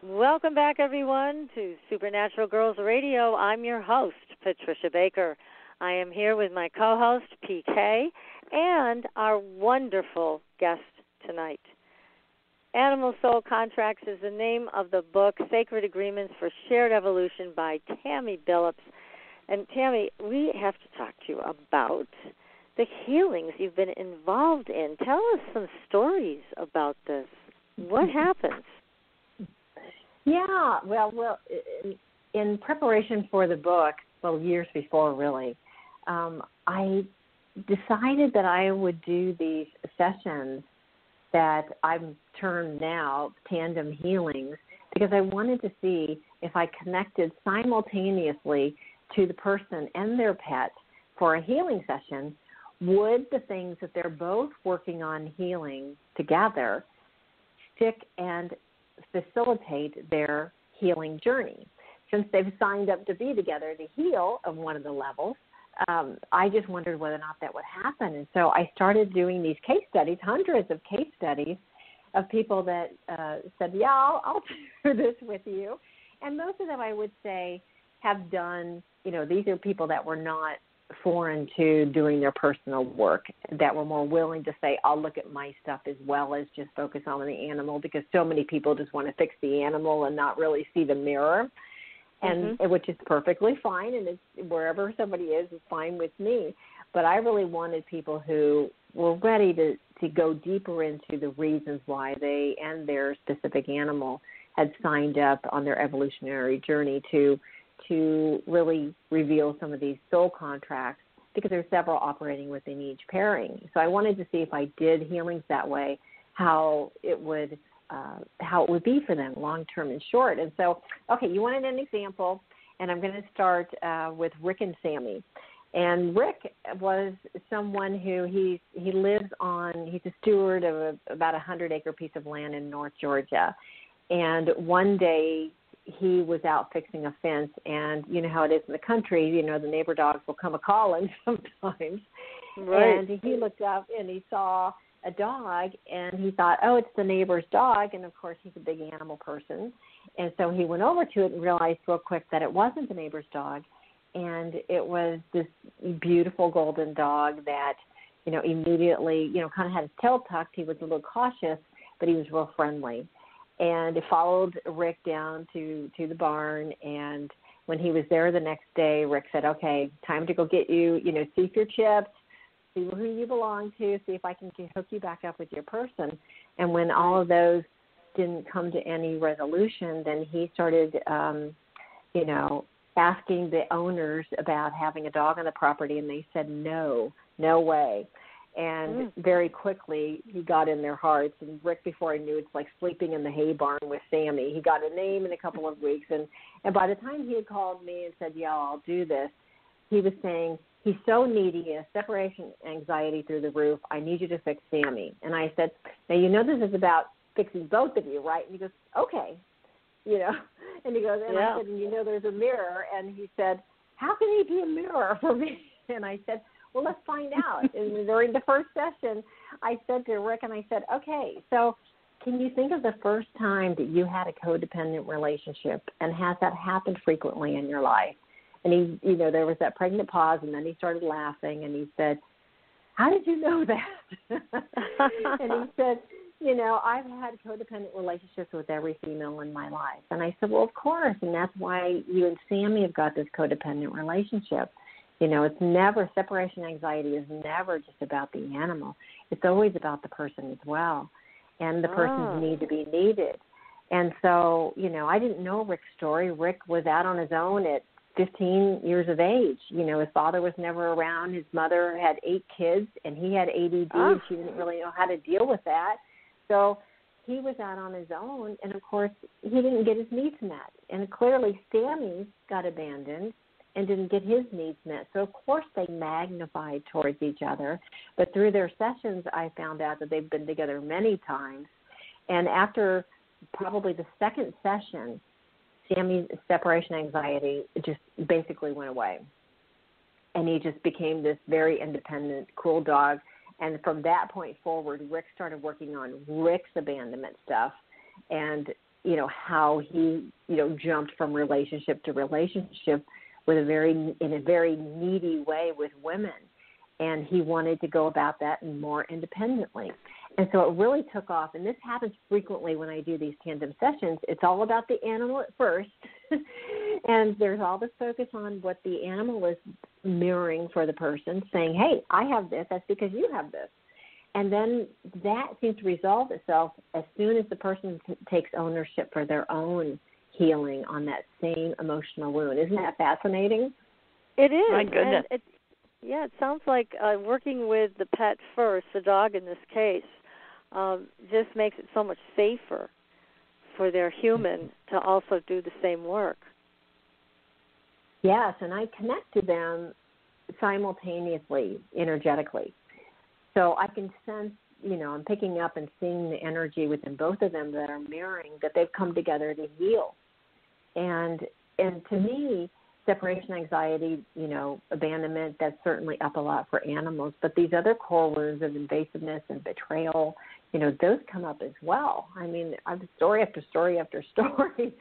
Welcome back, everyone, to Supernatural Girls Radio. I'm your host, Patricia Baker. I am here with my co-host, PK, and our wonderful guest tonight. Animal Soul Contracts is the name of the book, Sacred Agreements for Shared Evolution by Tammy Billups. And Tammy, we have to talk to you about the healings you've been involved in. Tell us some stories about this. What happens? Yeah, well, in preparation for the book, well, years before really, I decided that I would do these sessions that I've termed now Tandem Healings because I wanted to see if I connected simultaneously to the person and their pet for a healing session, would the things that they're both working on healing together stick and facilitate their healing journey. Since they've signed up to be together to heal on one of the levels, I just wondered whether or not that would happen. And so I started doing these case studies, hundreds of case studies of people that said, yeah, I'll do this with you. And most of them, I would say, have done, these are people that were not foreign to doing their personal work, that were more willing to say, I'll look at my stuff as well as just focus on the animal, because so many people just want to fix the animal and not really see the mirror, and which is perfectly fine, and it's, wherever somebody is fine with me. But I really wanted people who were ready to go deeper into the reasons why they and their specific animal had signed up on their evolutionary journey to really reveal some of these soul contracts, because there's several operating within each pairing. So I wanted to see if I did healings that way, how it would be for them, long term and short. And so, okay, you wanted an example, and I'm going to start with Rick and Sammy. And Rick was someone who he lives on. He's a steward of about a 100-acre piece of land in North Georgia. And one day he was out fixing a fence, and you know how it is in the country, the neighbor dogs will come a-calling sometimes. Right. And he looked up and he saw a dog, and he thought, oh, it's the neighbor's dog. And, of course, he's a big animal person. And so he went over to it and realized real quick that it wasn't the neighbor's dog, and it was this beautiful golden dog that, immediately, kind of had his tail tucked. He was a little cautious, but he was real friendly. And it followed Rick down to the barn, and when he was there the next day, Rick said, okay, time to go get you, see if you're chipped, see who you belong to, see if I can hook you back up with your person. And when all of those didn't come to any resolution, then he started, asking the owners about having a dog on the property, and they said, no way. And very quickly, he got in their hearts. And Rick, before I knew, it's like sleeping in the hay barn with Sammy. He got a name in a couple of weeks. And by the time he had called me and said, yeah, I'll do this, he was saying, he's so needy, he has separation anxiety through the roof. I need you to fix Sammy. And I said, now, this is about fixing both of you, right? And he goes, okay. And he goes, and I said, there's a mirror. And he said, how can he be a mirror for me? And I said, well, let's find out. And during the first session, I said to Rick, and I said, okay, so can you think of the first time that you had a codependent relationship, and has that happened frequently in your life? And he, there was that pregnant pause, and then he started laughing, and he said, how did you know that? And he said, I've had codependent relationships with every female in my life. And I said, well, of course, and that's why you and Sammy have got this codependent relationship. It's never, separation anxiety is never just about the animal. It's always about the person as well, and the person's need to be needed. And so, I didn't know Rick's story. Rick was out on his own at 15 years of age. His father was never around. His mother had 8 kids, and he had ADD, and she didn't really know how to deal with that. So he was out on his own, and, of course, he didn't get his needs met. And clearly Sammy got abandoned and didn't get his needs met. So, of course, they magnified towards each other. But through their sessions, I found out that they've been together many times. And after probably the second session, Sammy's separation anxiety just basically went away. And he just became this very independent, cool dog. And from that point forward, Rick started working on Rick's abandonment stuff, and, how he, jumped from relationship to relationship in a very needy way with women. And he wanted to go about that more independently. And so it really took off. And this happens frequently when I do these tandem sessions. It's all about the animal at first. And there's all this focus on what the animal is mirroring for the person, saying, hey, I have this. That's because you have this. And then that seems to resolve itself as soon as the person takes ownership for their own healing on that same emotional wound. Isn't that fascinating? It is. My goodness. It sounds like working with the pet first, the dog in this case, just makes it so much safer for their human to also do the same work. Yes, and I connect to them simultaneously, energetically. So I can sense, I'm picking up and seeing the energy within both of them that are mirroring, that they've come together to heal. And to me, separation anxiety, abandonment, that's certainly up a lot for animals. But these other core wounds of invasiveness and betrayal, those come up as well. I mean, I've story after story after story,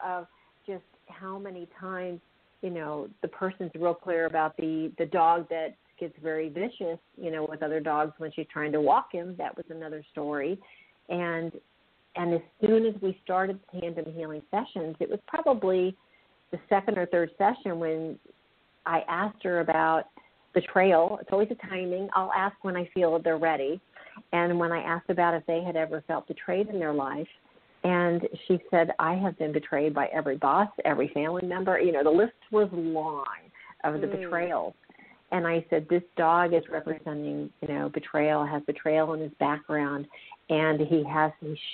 of just how many times, the person's real clear about the dog that gets very vicious, with other dogs when she's trying to walk him. That was another story. And as soon as we started Tandem Healing sessions, it was probably the second or third session when I asked her about betrayal. It's always a timing. I'll ask when I feel they're ready. And when I asked about if they had ever felt betrayed in their life, and she said, I have been betrayed by every boss, every family member. The list was long of the betrayals. And I said, this dog is representing, betrayal, has betrayal in his background, and he's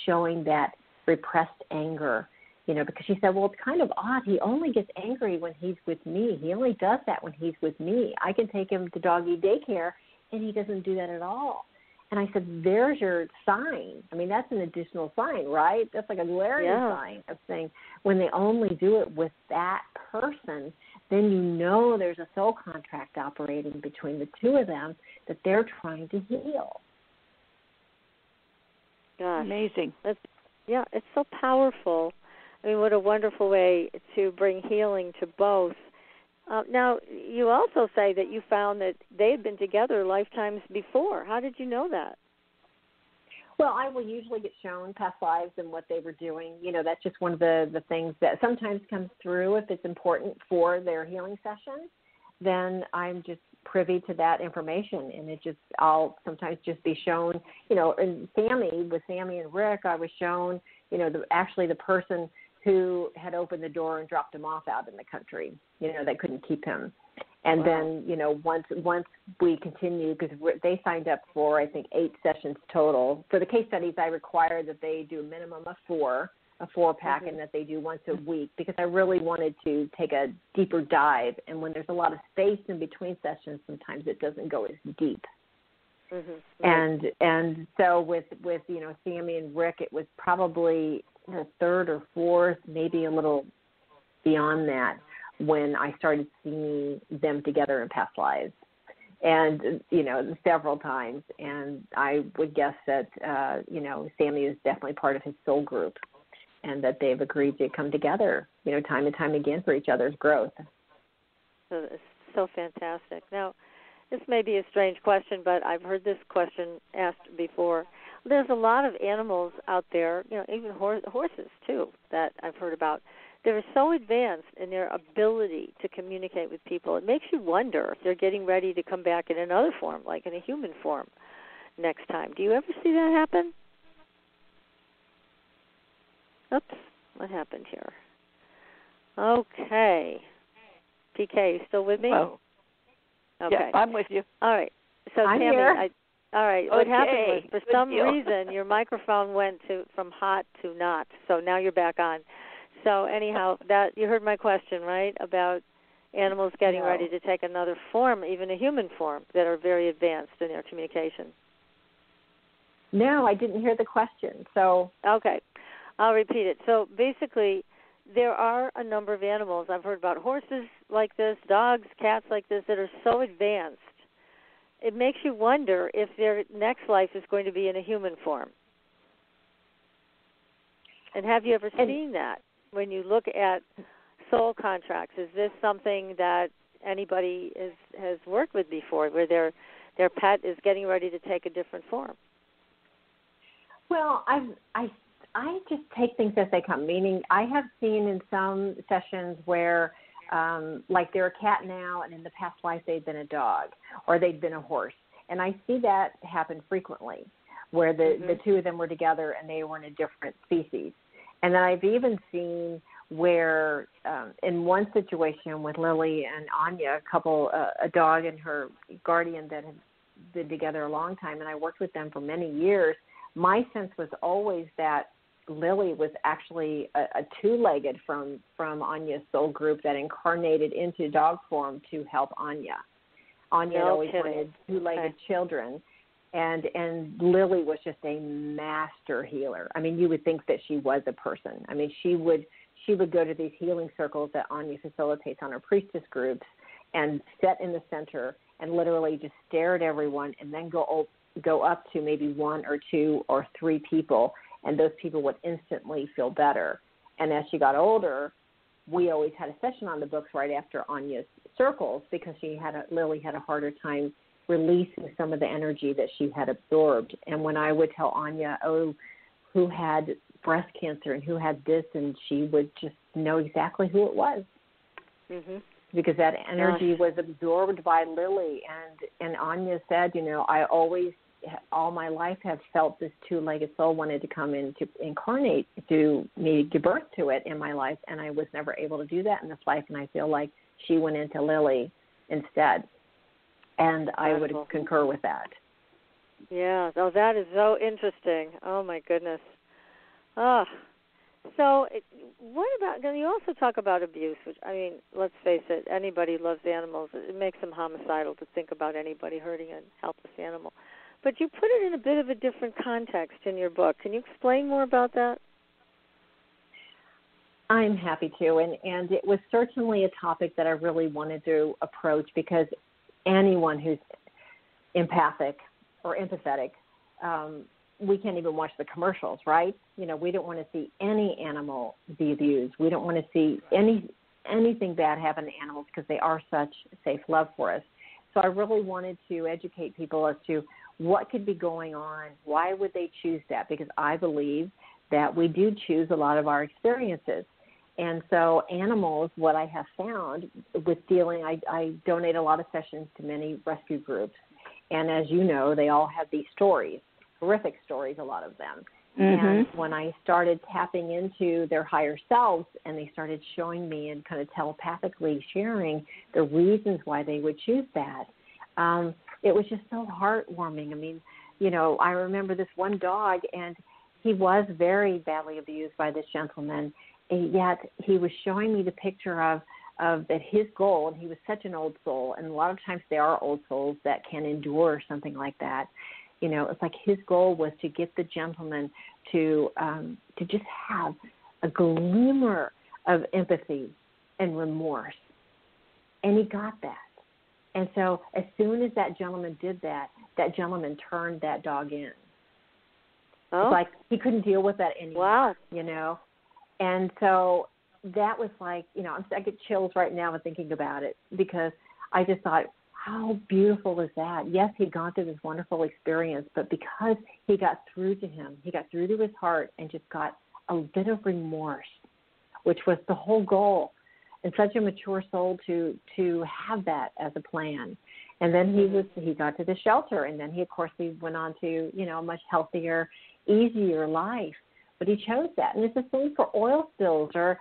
showing that repressed anger, because she said, well, it's kind of odd. He only gets angry when he's with me. He only does that when he's with me. I can take him to doggy daycare, and he doesn't do that at all. And I said, there's your sign. I mean, that's an additional sign, right? That's like a glaring sign of saying when they only do it with that person, then there's a soul contract operating between the two of them that they're trying to heal. Gosh. Amazing. It's so powerful. I mean, what a wonderful way to bring healing to both. Now, you also say that you found that they had been together lifetimes before. How did you know that? Well, I will usually get shown past lives and what they were doing. That's just one of the things that sometimes comes through. If it's important for their healing session, then I'm just privy to that information, and I'll sometimes just be shown, and with Sammy and Rick, I was shown, the person who had opened the door and dropped him off out in the country, that couldn't keep him. And then, once we continue, because they signed up for, I think, 8 sessions total. For the case studies, I require that they do a minimum of 4, a 4-pack, and that they do once a week, because I really wanted to take a deeper dive. And when there's a lot of space in between sessions, sometimes it doesn't go as deep. And so with Sammy and Rick, it was probably third or fourth, maybe a little beyond that, when I started seeing them together in past lives, and several times. And I would guess that Sammy is definitely part of his soul group, and that they've agreed to come together, time and time again for each other's growth. So it's so fantastic. Now, this may be a strange question, but I've heard this question asked before. There's a lot of animals out there, even horses too, that I've heard about. They're so advanced in their ability to communicate with people. It makes you wonder if they're getting ready to come back in another form, like in a human form, next time. Do you ever see that happen? Oops, what happened here? Okay. PK, you still with me? Oh. Okay. Yeah, I'm with you. All right. So I'm Tammy, here. all right. Okay. What happened was, for Good some deal. reason, your microphone went from hot to not. So now you're back on. So anyhow, that you heard my question, right, about animals getting ready to take another form, even a human form, that are very advanced in their communication. No, I didn't hear the question. So okay, I'll repeat it. So basically, there are a number of animals. I've heard about horses like this, dogs, cats like this, that are so advanced. It makes you wonder if their next life is going to be in a human form. And have you ever seen that? When you look at soul contracts, is this something that anybody has worked with before, where their pet is getting ready to take a different form? Well, I just take things as they come, meaning I have seen in some sessions where, like they're a cat now, and in the past life they've been a dog, or they've been a horse. And I see that happen frequently, where the two of them were together and they were in a different species. And then I've even seen where in one situation with Lily and Anya, a dog and her guardian that have been together a long time, and I worked with them for many years, my sense was always that Lily was actually a two-legged from Anya's soul group that incarnated into dog form to help Anya. Anya had always wanted two-legged children, and Lily was just a master healer. I mean, you would think that she was a person. I mean, she would go to these healing circles that Anya facilitates on her priestess groups and sit in the center and literally just stare at everyone and then go up to maybe one or two or three people, and those people would instantly feel better. And as she got older, we always had a session on the books right after Anya's circles because Lily had a harder time releasing some of the energy that she had absorbed. And when I would tell Anya, who had breast cancer and who had this, and she would just know exactly who it was. Mm-hmm. Because that energy was absorbed by Lily. And Anya said, I always, all my life, have felt this two-legged soul wanted to come in to incarnate, to me, give birth to it in my life, and I was never able to do that in this life, and I feel like she went into Lily instead. And I would concur with that. Yeah, that is so interesting. Oh, my goodness. So what about, you also talk about abuse, which, I mean, let's face it, anybody loves animals. It makes them homicidal to think about anybody hurting a helpless animal. But you put it in a bit of a different context in your book. Can you explain more about that? I'm happy to, and it was certainly a topic that I really wanted to approach because anyone who's empathic or empathetic, we can't even watch the commercials, right? We don't want to see any animal be abused. We don't want to see anything bad happen to animals because they are such safe love for us. So I really wanted to educate people as to what could be going on. Why would they choose that? Because I believe that we do choose a lot of our experiences. And so animals, what I have found with dealing, I donate a lot of sessions to many rescue groups. And as you know, they all have these stories, horrific stories, a lot of them. Mm-hmm. And when I started tapping into their higher selves and they started showing me and kind of telepathically sharing the reasons why they would choose that, it was just so heartwarming. I mean, I remember this one dog, and he was very badly abused by this gentleman, and yet he was showing me the picture of that his goal, and he was such an old soul, and a lot of times there are old souls that can endure something like that. It's like his goal was to get the gentleman to just have a glimmer of empathy and remorse, and he got that. And so as soon as that gentleman did that, that gentleman turned that dog in. Oh. It's like he couldn't deal with that anymore, wow. And so that was like, I get chills right now thinking about it because I just thought, how beautiful is that? Yes, he'd gone through this wonderful experience, but because he got through to him, he got through to his heart and just got a bit of remorse, which was the whole goal. And such a mature soul to have that as a plan. And then he got to the shelter, and then he went on to, a much healthier, easier life. But he chose that. And it's the same for oil spills or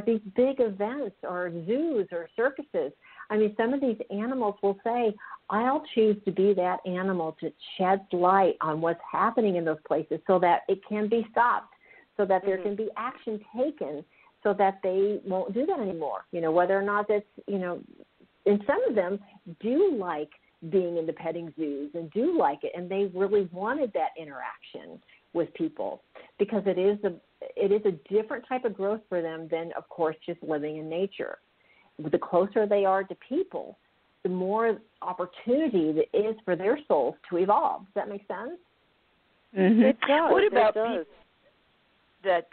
these big events or zoos or circuses. I mean, some of these animals will say, I'll choose to be that animal to shed light on what's happening in those places so that it can be stopped, so that there can be action taken, so that they won't do that anymore. Whether or not that's, and some of them do like being in the petting zoos and do like it, and they really wanted that interaction with people because it is a different type of growth for them than, of course, just living in nature. The closer they are to people, the more opportunity there is for their souls to evolve. Does that make sense? Mm-hmm. It does. What about people that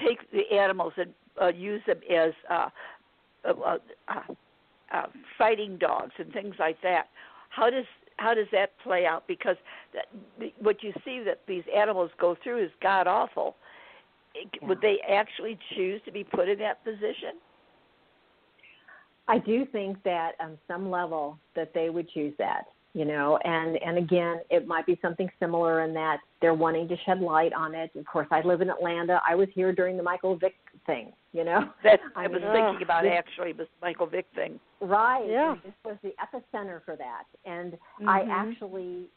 take the animals and use them as fighting dogs and things like that? How does that play out? Because what you see that these animals go through is god awful. Yeah. Would they actually choose to be put in that position? I do think that on some level that they would choose that, and again, it might be something similar in that they're wanting to shed light on it. Of course, I live in Atlanta. I was here during the Michael Vick thing, That I was thinking about actually this Michael Vick thing. Right. Yeah. And this was the epicenter for that. And I actually,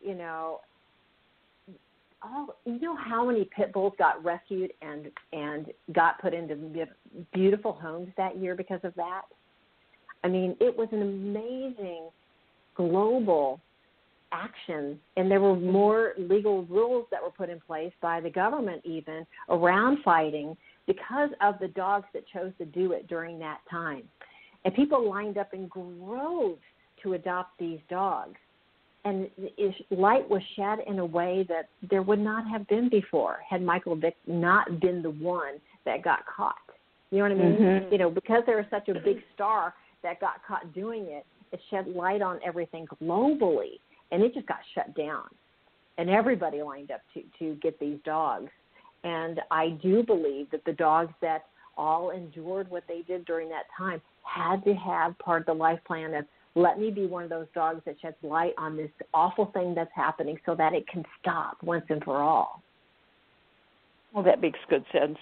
you know how many pit bulls got rescued and got put into beautiful homes that year because of that? I mean, it was an amazing global action, and there were more legal rules that were put in place by the government even around fighting because of the dogs that chose to do it during that time. And people lined up in groves to adopt these dogs. And light was shed in a way that there would not have been before had Michael Vick not been the one that got caught. You know what I mean? Mm-hmm. You know, because there was such a big star that got caught doing it, it shed light on everything globally, and it just got shut down. And everybody lined up to get these dogs. And I do believe that the dogs that all endured what they did during that time had to have part of the life plan of, let me be one of those dogs that sheds light on this awful thing that's happening so that it can stop once and for all. Well, that makes good sense.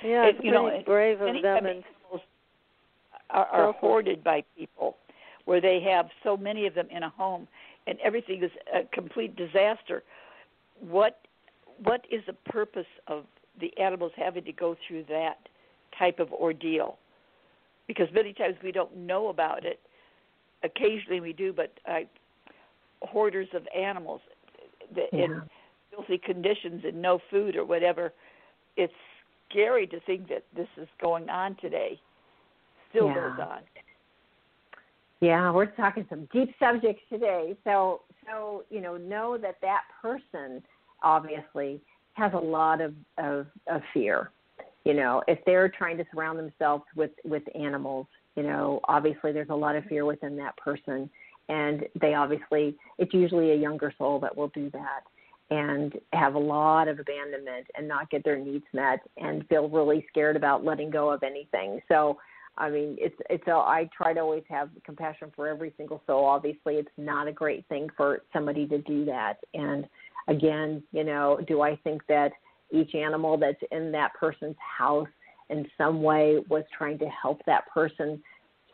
Yeah, it's pretty brave of them. Animals are hoarded by people where they have so many of them in a home and everything is a complete disaster. What is the purpose of the animals having to go through that type of ordeal? Because many times we don't know about it. Occasionally we do, but hoarders of animals in filthy conditions and no food or whatever, it's scary to think that this is going on today. Still goes on. Yeah, we're talking some deep subjects today. So know that person obviously has a lot of fear. You know, if they're trying to surround themselves with animals, you know, obviously there's a lot of fear within that person. And it's usually a younger soul that will do that and have a lot of abandonment and not get their needs met and feel really scared about letting go of anything. So, I mean, I try to always have compassion for every single soul. Obviously, it's not a great thing for somebody to do that. And again, you know, do I think that each animal that's in that person's house in some way was trying to help that person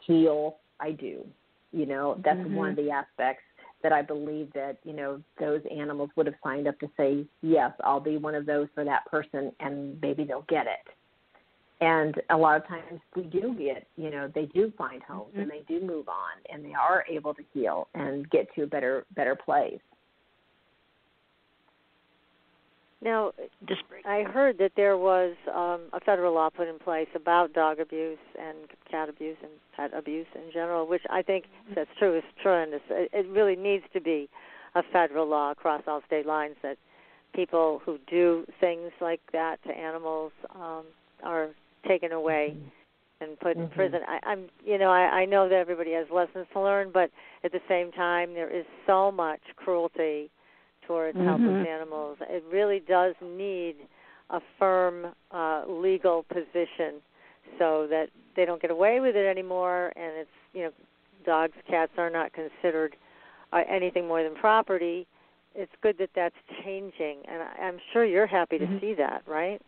heal? I do. You know, that's one of the aspects that I believe that, you know, those animals would have signed up to say, yes, I'll be one of those for that person, and maybe they'll get it. And a lot of times we do get, you know, they do find homes and they do move on and they are able to heal and get to a better place. Now, I heard that there was a federal law put in place about dog abuse and cat abuse and pet abuse in general, which I think, if that's true, is tremendous. It really needs to be a federal law across all state lines that people who do things like that to animals are taken away and put in prison. I know that everybody has lessons to learn, but at the same time, there is so much cruelty towards helpless animals. It really does need a firm legal position so that they don't get away with it anymore, and it's, you know, dogs, cats are not considered anything more than property. It's good that that's changing, and I'm sure you're happy to see that, right?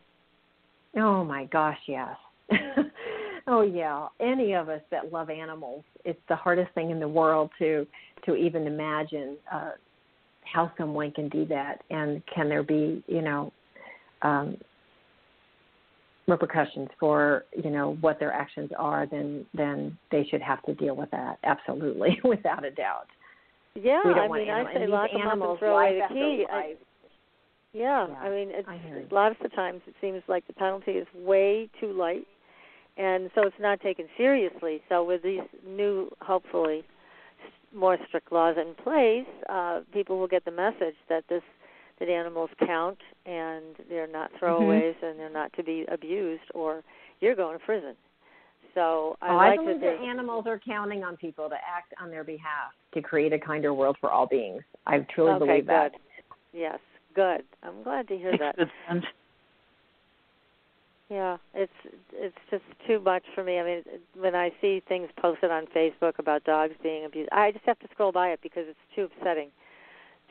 Oh, my gosh, yes. Oh, yeah. Any of us that love animals, it's the hardest thing in the world to even imagine how someone can do that, and can there be, you know, repercussions for, you know, what their actions are, then they should have to deal with that, absolutely, without a doubt. Yeah, I mean, I say lock them up and throw away the key. I mean, a lot of the times it seems like the penalty is way too light, and so it's not taken seriously. So with these new, hopefully, more strict laws in place, people will get the message that animals count and they're not throwaways and they're not to be abused, or you're going to prison. So I believe that animals are counting on people to act on their behalf to create a kinder world for all beings. I truly believe that. Good. Yes, good. I'm glad to hear that. Yeah, it's just too much for me. I mean, when I see things posted on Facebook about dogs being abused, I just have to scroll by it because it's too upsetting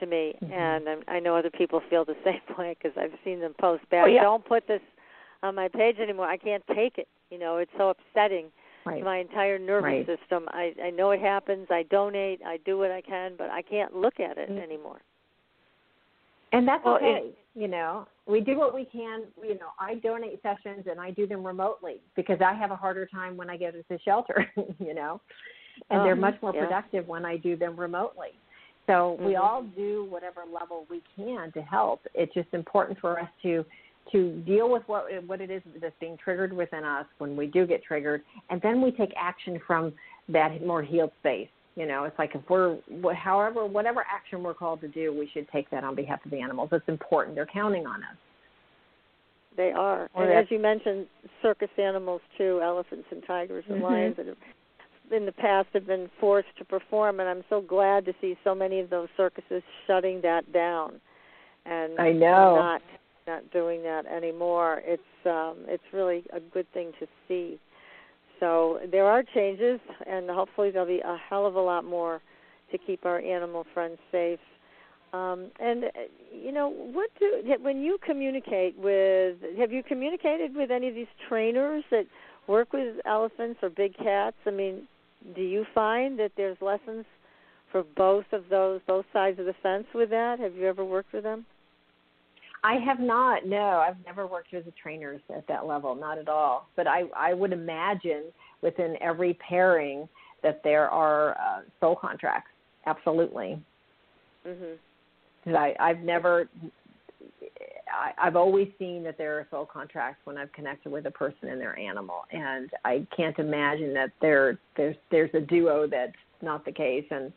to me. And I know other people feel the same way because I've seen them post back. Don't put this on my page anymore. I can't take it. You know, it's so upsetting to my entire nervous system. I know it happens. I donate. I do what I can, but I can't look at it anymore. And that's okay. We do what we can. I donate sessions and I do them remotely because I have a harder time when I go to the shelter, and they're much more productive when I do them remotely. So we all do whatever level we can to help. It's just important for us to deal with what it is that's being triggered within us when we do get triggered, and then we take action from that more healed space. It's like whatever action we're called to do, we should take that on behalf of the animals. It's important. They're counting on us. They are. And as you mentioned, circus animals too, elephants and tigers and lions that in the past have been forced to perform, and I'm so glad to see so many of those circuses shutting that down. And I know. Not doing that anymore. It's really a good thing to see. So there are changes, and hopefully there'll be a hell of a lot more to keep our animal friends safe. When you communicate with, have you communicated with any of these trainers that work with elephants or big cats? I mean, do you find that there's lessons for both sides of the fence with that? Have you ever worked with them? I have not. No, I've never worked with the trainers at that level, not at all. But I would imagine within every pairing that there are soul contracts. Absolutely. I've always seen that there are soul contracts when I've connected with a person and their animal, and I can't imagine that there's a duo that's not the case. And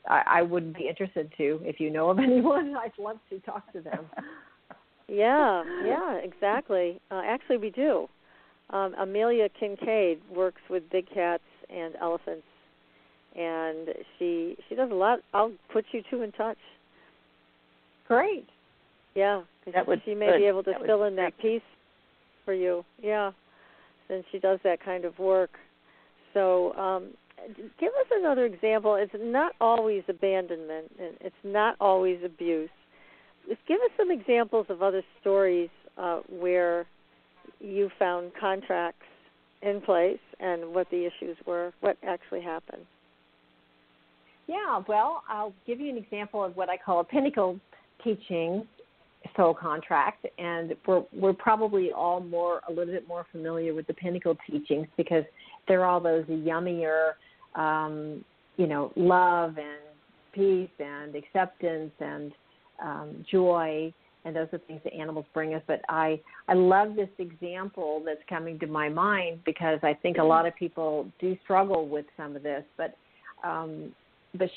I would be interested to, if you know of anyone, I'd love to talk to them. Yeah, exactly. Actually, we do. Amelia Kincaid works with big cats and elephants, and she does a lot. I'll put you two in touch. Great. Yeah, she may be able to fill in that piece for you. Yeah, since she does that kind of work. So give us another example. It's not always abandonment, and it's not always abuse. Just give us some examples of other stories where you found contracts in place and what the issues were, what actually happened. Yeah, well, I'll give you an example of what I call a pinnacle teaching soul contract, and we're probably all a little bit more familiar with the pinnacle teachings because they're all those yummier, love and peace and acceptance and joy, and those are things that animals bring us. But I love this example that's coming to my mind because I think a lot of people do struggle with some of this. But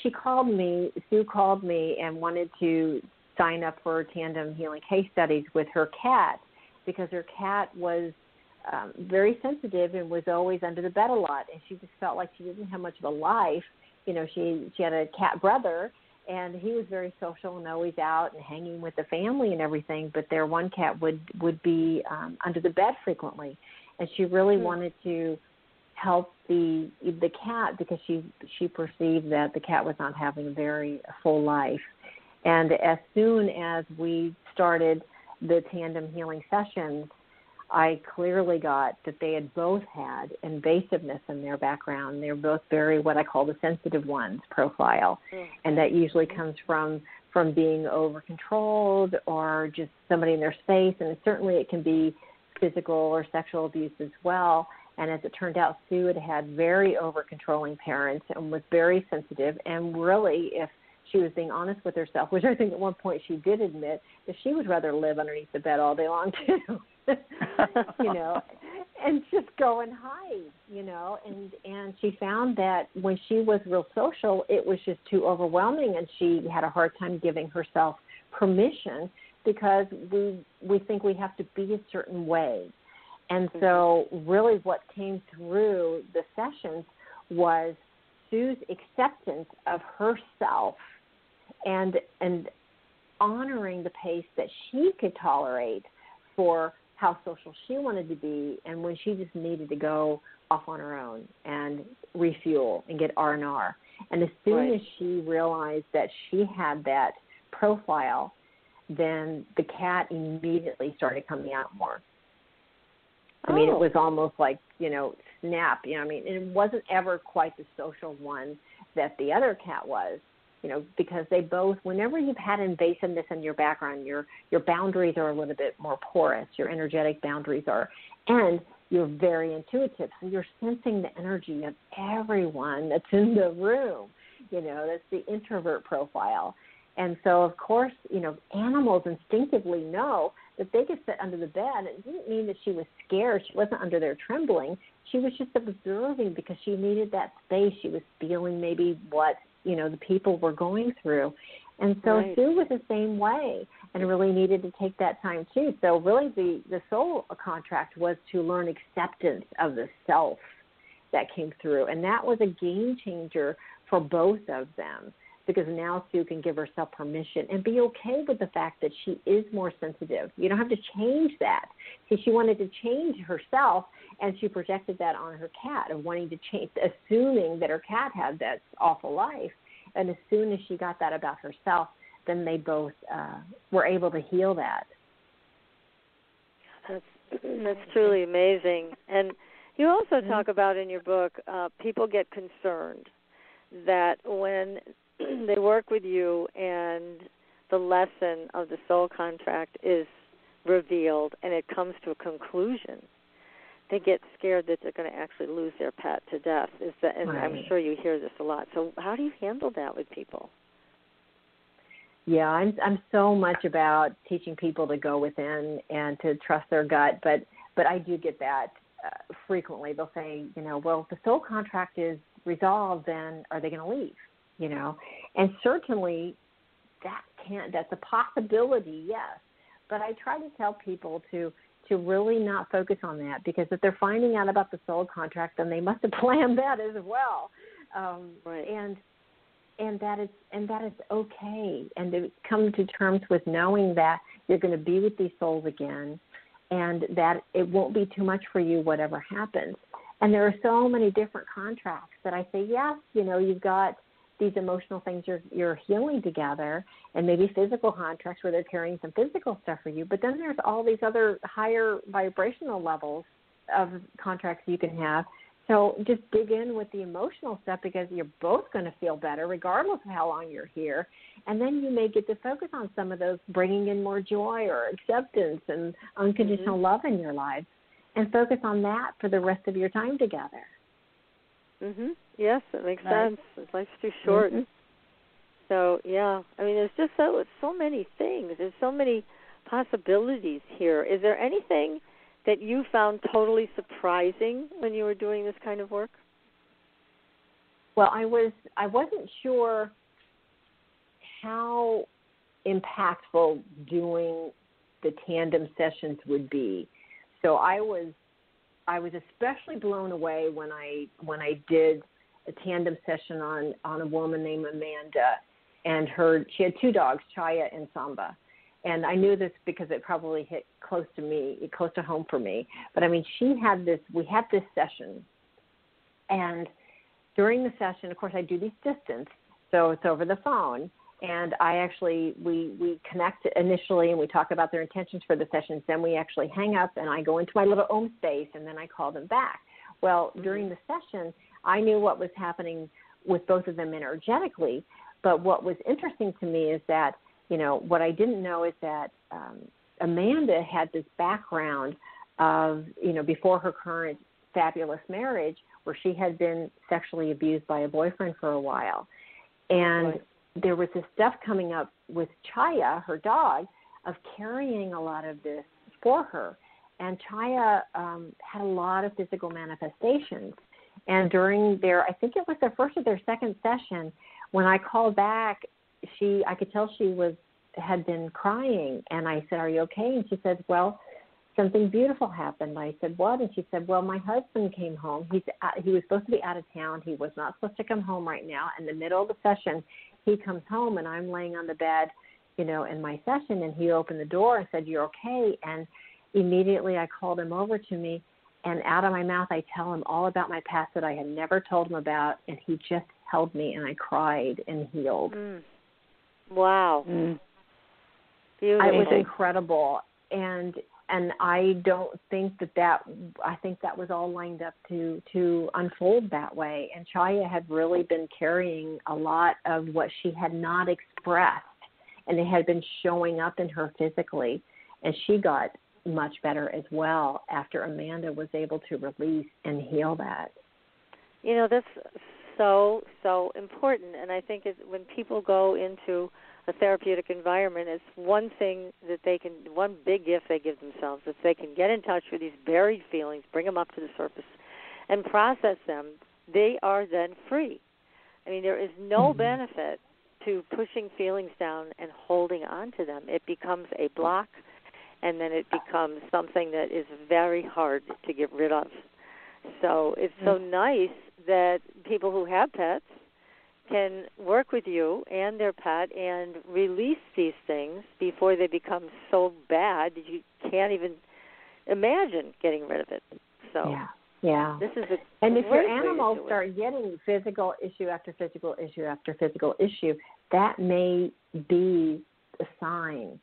Sue called me and wanted to sign up for Tandem Healing case studies with her cat because her cat was very sensitive and was always under the bed a lot, and she just felt like she didn't have much of a life. She had a cat brother, and he was very social and always out and hanging with the family and everything, but their one cat would be under the bed frequently, and she really wanted to help the cat because she perceived that the cat was not having a very full life. And as soon as we started the Tandem Healing sessions, I clearly got that they had both had invasiveness in their background. They were both very what I call the sensitive ones profile, and that usually comes from being over-controlled or just somebody in their space, and certainly it can be physical or sexual abuse as well. And as it turned out, Sue had very over-controlling parents and was very sensitive, and really, if she was being honest with herself, which I think at one point she did admit, that she would rather live underneath the bed all day long too. And just go and hide, and she found that when she was real social, it was just too overwhelming, and she had a hard time giving herself permission because we think we have to be a certain way. And so really what came through the sessions was Sue's acceptance of herself and honoring the pace that she could tolerate for how social she wanted to be, and when she just needed to go off on her own and refuel and get R&R. And as soon as she realized that she had that profile, then the cat immediately started coming out more. I mean, it was almost like, snap. It wasn't ever quite the social one that the other cat was. because they both, whenever you've had invasiveness in your background, your boundaries are a little bit more porous, your energetic boundaries are, and you're very intuitive, so you're sensing the energy of everyone that's in the room. That's the introvert profile. And so, of course, animals instinctively know that they could sit under the bed. It didn't mean that she was scared. She wasn't under there trembling. She was just observing because she needed that space. She was feeling maybe what, the people were going through. And so Sue was the same way and really needed to take that time too. So really the soul contract was to learn acceptance of the self that came through. And that was a game changer for both of them, because now Sue can give herself permission and be okay with the fact that she is more sensitive. You don't have to change that. See, she wanted to change herself, and she projected that on her cat of wanting to change, assuming that her cat had that awful life. And as soon as she got that about herself, then they both were able to heal that. That's truly amazing. And you also talk about in your book, people get concerned that when they work with you and the lesson of the soul contract is revealed and it comes to a conclusion, they get scared that they're going to actually lose their pet to death. And I'm sure you hear this a lot. So how do you handle that with people? Yeah, I'm so much about teaching people to go within and to trust their gut, but I do get that frequently. They'll say, well, if the soul contract is resolved, then are they going to leave? And certainly that's a possibility, yes. But I try to tell people to really not focus on that, because if they're finding out about the soul contract, then they must have planned that as well. And that is okay. And to come to terms with knowing that you're going to be with these souls again, and that it won't be too much for you, whatever happens. And there are so many different contracts that I say, yes, you've got these emotional things you're healing together, and maybe physical contracts where they're carrying some physical stuff for you. But then there's all these other higher vibrational levels of contracts you can have. So just dig in with the emotional stuff, because you're both going to feel better regardless of how long you're here. And then you may get to focus on some of those, bringing in more joy or acceptance and unconditional love in your life, and focus on that for the rest of your time together. Yes, it makes sense. Life's too short. So, yeah. I mean, there's just so many things. There's so many possibilities here. Is there anything that you found totally surprising when you were doing this kind of work? Well, I wasn't sure how impactful doing the tandem sessions would be. So I was especially blown away when I did a tandem session on a woman named Amanda, and she had two dogs, Chaya and Samba. And I knew this because it probably hit close to home for me. But I mean, we had this session, and during the session, of course, I do these distance, so it's over the phone. And we connect initially, and we talk about their intentions for the sessions. Then we actually hang up, and I go into my little own space, and then I call them back. Well, during the session, I knew what was happening with both of them energetically. But what was interesting to me is that, what I didn't know is that Amanda had this background of, before her current fabulous marriage, where she had been sexually abused by a boyfriend for a while. And there was this stuff coming up with Chaya, her dog, of carrying a lot of this for her. And Chaya had a lot of physical manifestations. And during I think it was their first or their second session, when I called back, I could tell she had been crying. And I said, "Are you okay?" And she said, "Well, something beautiful happened." I said, "What?" And she said, "Well, my husband came home. He was supposed to be out of town. He was not supposed to come home right now. In the middle of the session, he comes home, and I'm laying on the bed, in my session, and he opened the door and said, 'You're okay.' And immediately I called him over to me, and out of my mouth I tell him all about my past that I had never told him about, and he just held me, and I cried and healed." Wow. It was incredible. And And I don't think I think that was all lined up to unfold that way. And Chaya had really been carrying a lot of what she had not expressed, and it had been showing up in her physically. And she got much better as well after Amanda was able to release and heal that. That's so important. And I think when people go into a therapeutic environment, it's one thing that one big gift they give themselves, if they can get in touch with these buried feelings, bring them up to the surface, and process them, they are then free. I mean, there is no benefit to pushing feelings down and holding on to them. It becomes a block, and then it becomes something that is very hard to get rid of. So it's so nice that people who have pets can work with you and their pet and release these things before they become so bad that you can't even imagine getting rid of it. So this is and if your animals start getting physical issue after physical issue after physical issue, that may be a sign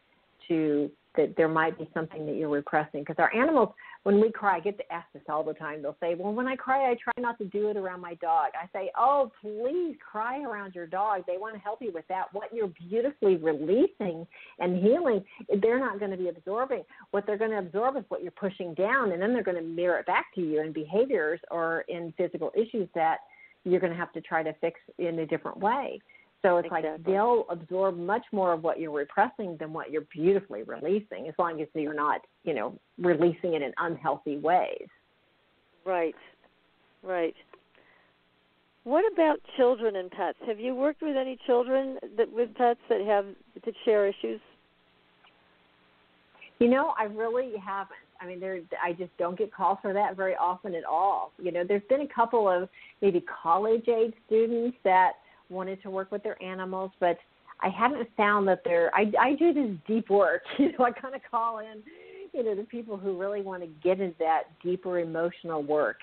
that there might be something that you're repressing. Because our animals, when we cry, I get to ask this all the time. They'll say, well, when I cry, I try not to do it around my dog. I say, oh, please cry around your dog. They want to help you with that. What you're beautifully releasing and healing, they're not going to be absorbing. What they're going to absorb is what you're pushing down, and then they're going to mirror it back to you in behaviors or in physical issues that you're going to have to try to fix in a different way. So it's like they'll absorb much more of what you're repressing than what you're beautifully releasing, as long as you're not, releasing it in unhealthy ways. Right. What about children and pets? Have you worked with any children with pets that share issues? I really haven't. I mean, I just don't get calls for that very often at all. There's been a couple of maybe college-age students that wanted to work with their animals, but I haven't found that I do this deep work. I kind of call in, the people who really want to get into that deeper emotional work,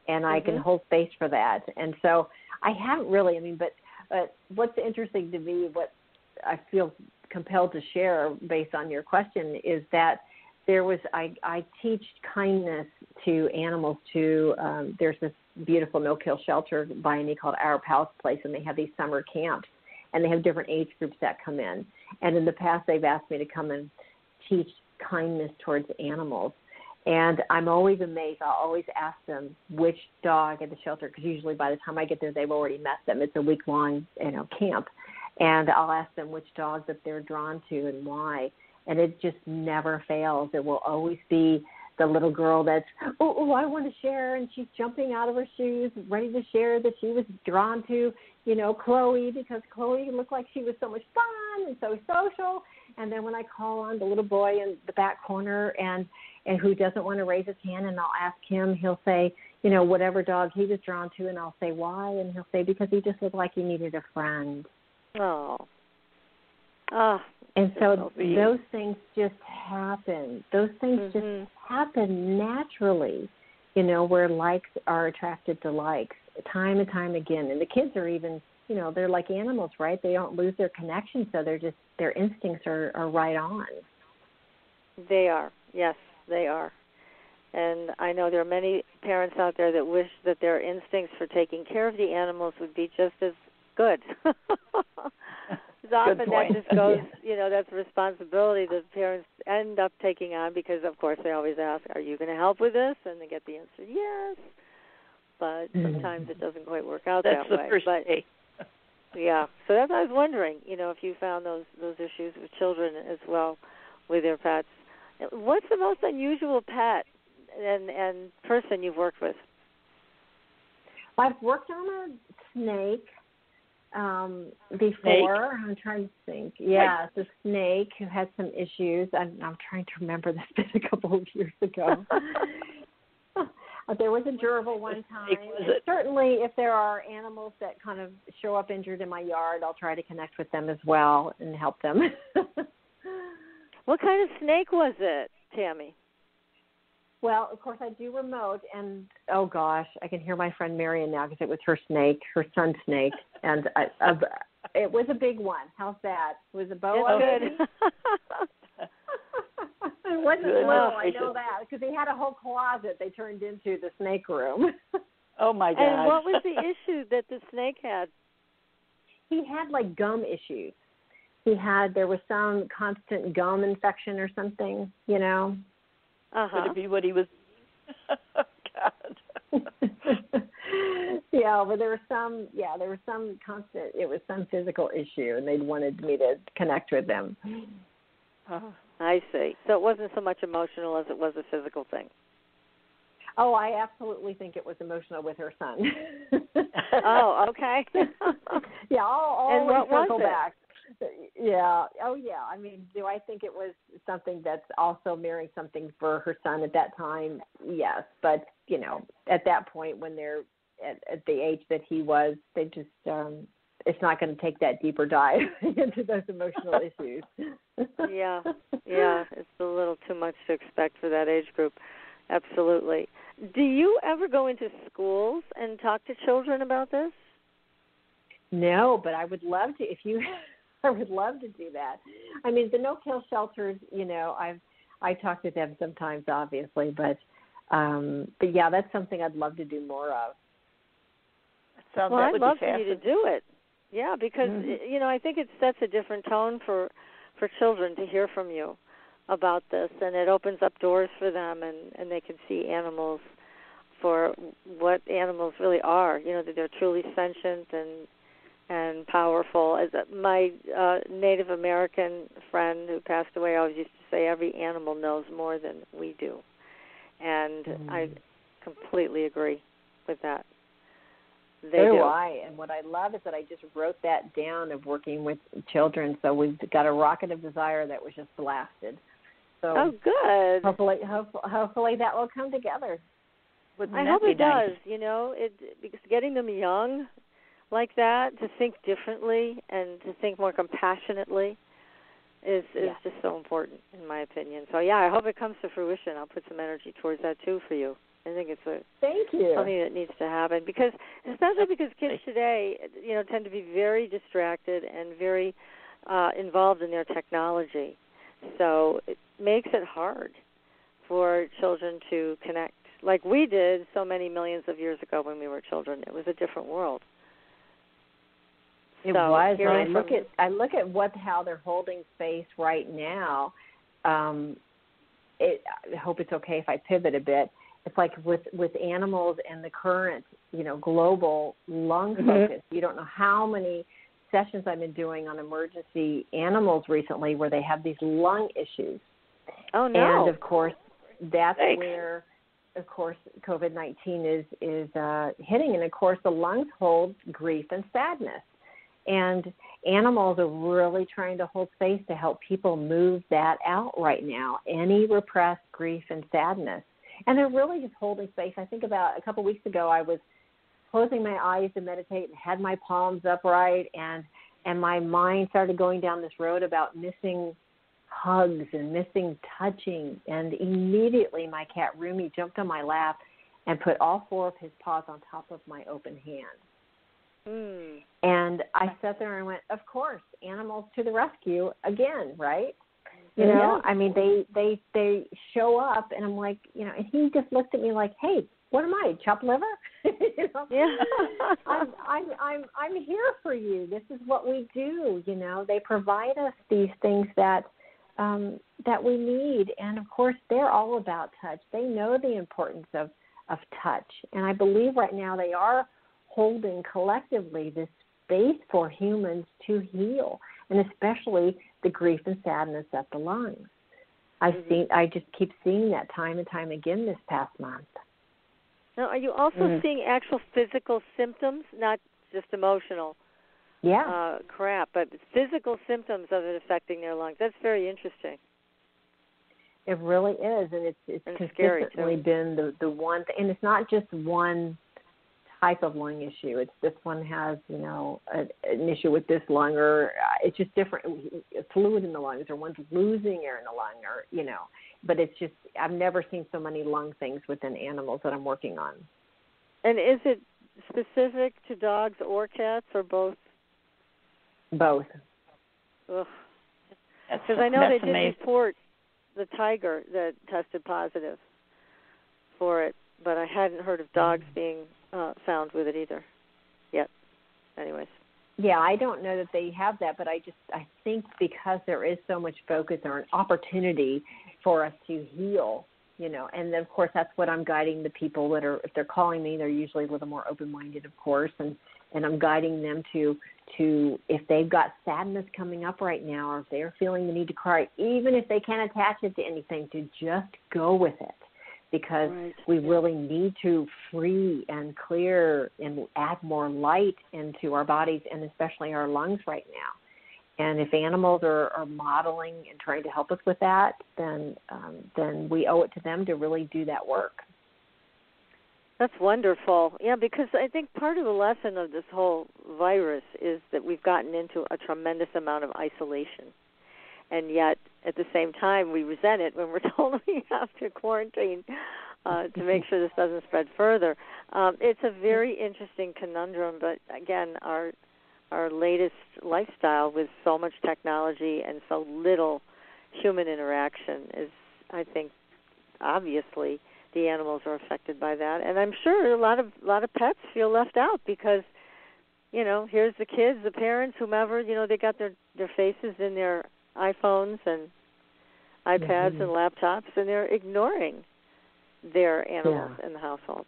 and I can hold space for that. And so I haven't really, but what's interesting to me, what I feel compelled to share based on your question, is that I teach kindness to animals there's this beautiful no-kill shelter by me called Our Palace Place, and they have these summer camps, and they have different age groups that come in. And in the past, they've asked me to come and teach kindness towards animals. And I'm always amazed. I'll always ask them which dog at the shelter, because usually by the time I get there, they've already met them. It's a week-long, camp. And I'll ask them which dog that they're drawn to and why. And it just never fails. It will always be the little girl that's, I want to share, and she's jumping out of her shoes, ready to share that she was drawn to, Chloe, because Chloe looked like she was so much fun and so social. And then when I call on the little boy in the back corner and who doesn't want to raise his hand, and I'll ask him, he'll say, whatever dog he was drawn to, and I'll say, why? And he'll say, because he just looked like he needed a friend. Oh. And so those things just happen. Those things just happen naturally, where likes are attracted to likes time and time again. And the kids are even, they're like animals, right? They don't lose their connection, so their instincts are right on. They are. Yes, they are. And I know there are many parents out there that wish that their instincts for taking care of the animals would be just as good. Often that just goes, that's a responsibility that parents end up taking on, because, of course, they always ask, are you going to help with this? And they get the answer, yes. But sometimes it doesn't quite work out that way. That's the first day. Yeah. So that's what I was wondering, if you found those issues with children as well with their pets. What's the most unusual pet and person you've worked with? I've worked on a snake. Before. Snake? I'm trying to think. Yeah, it's a snake who had some issues. I'm trying to remember this been a couple of years ago. There was a gerbil one time. Certainly, if there are animals that kind of show up injured in my yard, I'll try to connect with them as well and help them. What kind of snake was it, Tammy? Well, of course, I do remote, and, oh, gosh, I can hear my friend Marion now because it was her snake, her son's snake, and it was a big one. How's that? It was a boa? It's good. It wasn't Good. little, I know that, because he had a whole closet they turned into the snake room. Oh, my God. And what was the issue that the snake had? He had, like, gum issues. There was some constant gum infection or something, you know. Could it be what he was? Oh, God. Yeah, but there was some constant, it was some physical issue, and they wanted me to connect with them. Oh, I see. So it wasn't so much emotional as it was a physical thing. Oh, I absolutely think it was emotional with her son. Oh, okay. Yeah, I'll what was circle it? back. Yeah. Oh, yeah. I mean, do I think it was something that's also mirroring something for her son at that time? Yes. But, you know, at that point when they're at the age that he was, they just, it's not going to take that deeper dive into those emotional issues. Yeah. It's a little too much to expect for that age group. Absolutely. Do you ever go into schools and talk to children about this? No, but I would love to. I would love to do that. I mean, the no-kill shelters, you know, I talk to them sometimes, obviously, but yeah, that's something I'd love to do more of. Well, I'd love for you to do it. Yeah, because you know, I think it sets a different tone for children to hear from you about this, and it opens up doors for them, and they can see animals for what animals really are. You know, that they're truly sentient and powerful. As my Native American friend who passed away always used to say, every animal knows more than we do. And I completely agree with that. They do. And what I love is that I just wrote that down of working with children. So we've got a rocket of desire that was just blasted. So good. Hopefully that will come together. I hope it does. You know, because getting them young like that, to think differently and to think more compassionately is just so important, in my opinion. So, yeah, I hope it comes to fruition. I'll put some energy towards that, too, for you. I think it's something that needs to happen, especially because kids today, you know, tend to be very distracted and very involved in their technology. So it makes it hard for children to connect like we did so many millions of years ago when we were children. It was a different world. It was. And I look at how they're holding space right now. I hope it's okay if I pivot a bit. It's like with animals and the current, you know, global lung focus. You don't know how many sessions I've been doing on emergency animals recently where they have these lung issues. Oh, no. And, of course, that's where, of course, COVID-19 is hitting. And, of course, the lungs hold grief and sadness. And animals are really trying to hold space to help people move that out right now, any repressed grief and sadness. And they're really just holding space. I think about a couple weeks ago I was closing my eyes to meditate and had my palms upright, and my mind started going down this road about missing hugs and missing touching. And immediately my cat Rumi jumped on my lap and put all four of his paws on top of my open hand. And I sat there and went, of course, animals to the rescue again, right? You know, I mean, they show up, and I'm like, you know, and he just looked at me like, hey, what am I, chopped liver? You know? Yeah. I'm here for you. This is what we do. You know, they provide us these things that we need, and of course, they're all about touch. They know the importance of touch, and I believe right now they are holding collectively this space for humans to heal, and especially the grief and sadness at the lungs. I just keep seeing that time and time again this past month. Now, are you also seeing actual physical symptoms, not just emotional crap, but physical symptoms of it affecting their lungs? That's very interesting. It really is, and it's consistently been the one thing, and it's not just one type of lung issue. It's this one has, you know, an issue with this lung, or it's just different fluid in the lungs, or one's losing air in the lung, or, you know, but it's just, I've never seen so many lung things within animals that I'm working on. And is it specific to dogs or cats, or both? Both. Because I know they did report the tiger that tested positive for it, but I hadn't heard of dogs being found with it either yet. Anyways. Yeah, I don't know that they have that, but I think because there is so much focus or an opportunity for us to heal, and then, of course, that's what I'm guiding the people that are, if they're calling me, they're usually a little more open-minded, of course, and I'm guiding them to if they've got sadness coming up right now, or if they're feeling the need to cry, even if they can't attach it to anything, to just go with it. Because we really need to free and clear and add more light into our bodies and especially our lungs right now. And if animals are modeling and trying to help us with that, then we owe it to them to really do that work. That's wonderful. Yeah, because I think part of the lesson of this whole virus is that we've gotten into a tremendous amount of isolation. And yet, at the same time, we resent it when we're told we have to quarantine to make sure this doesn't spread further. It's a very interesting conundrum, but again, our latest lifestyle with so much technology and so little human interaction is, I think, obviously the animals are affected by that. And I'm sure a lot of pets feel left out because, here's the kids, the parents, whomever, they got their faces in their iPhones and iPads and laptops, and they're ignoring their animals in the household.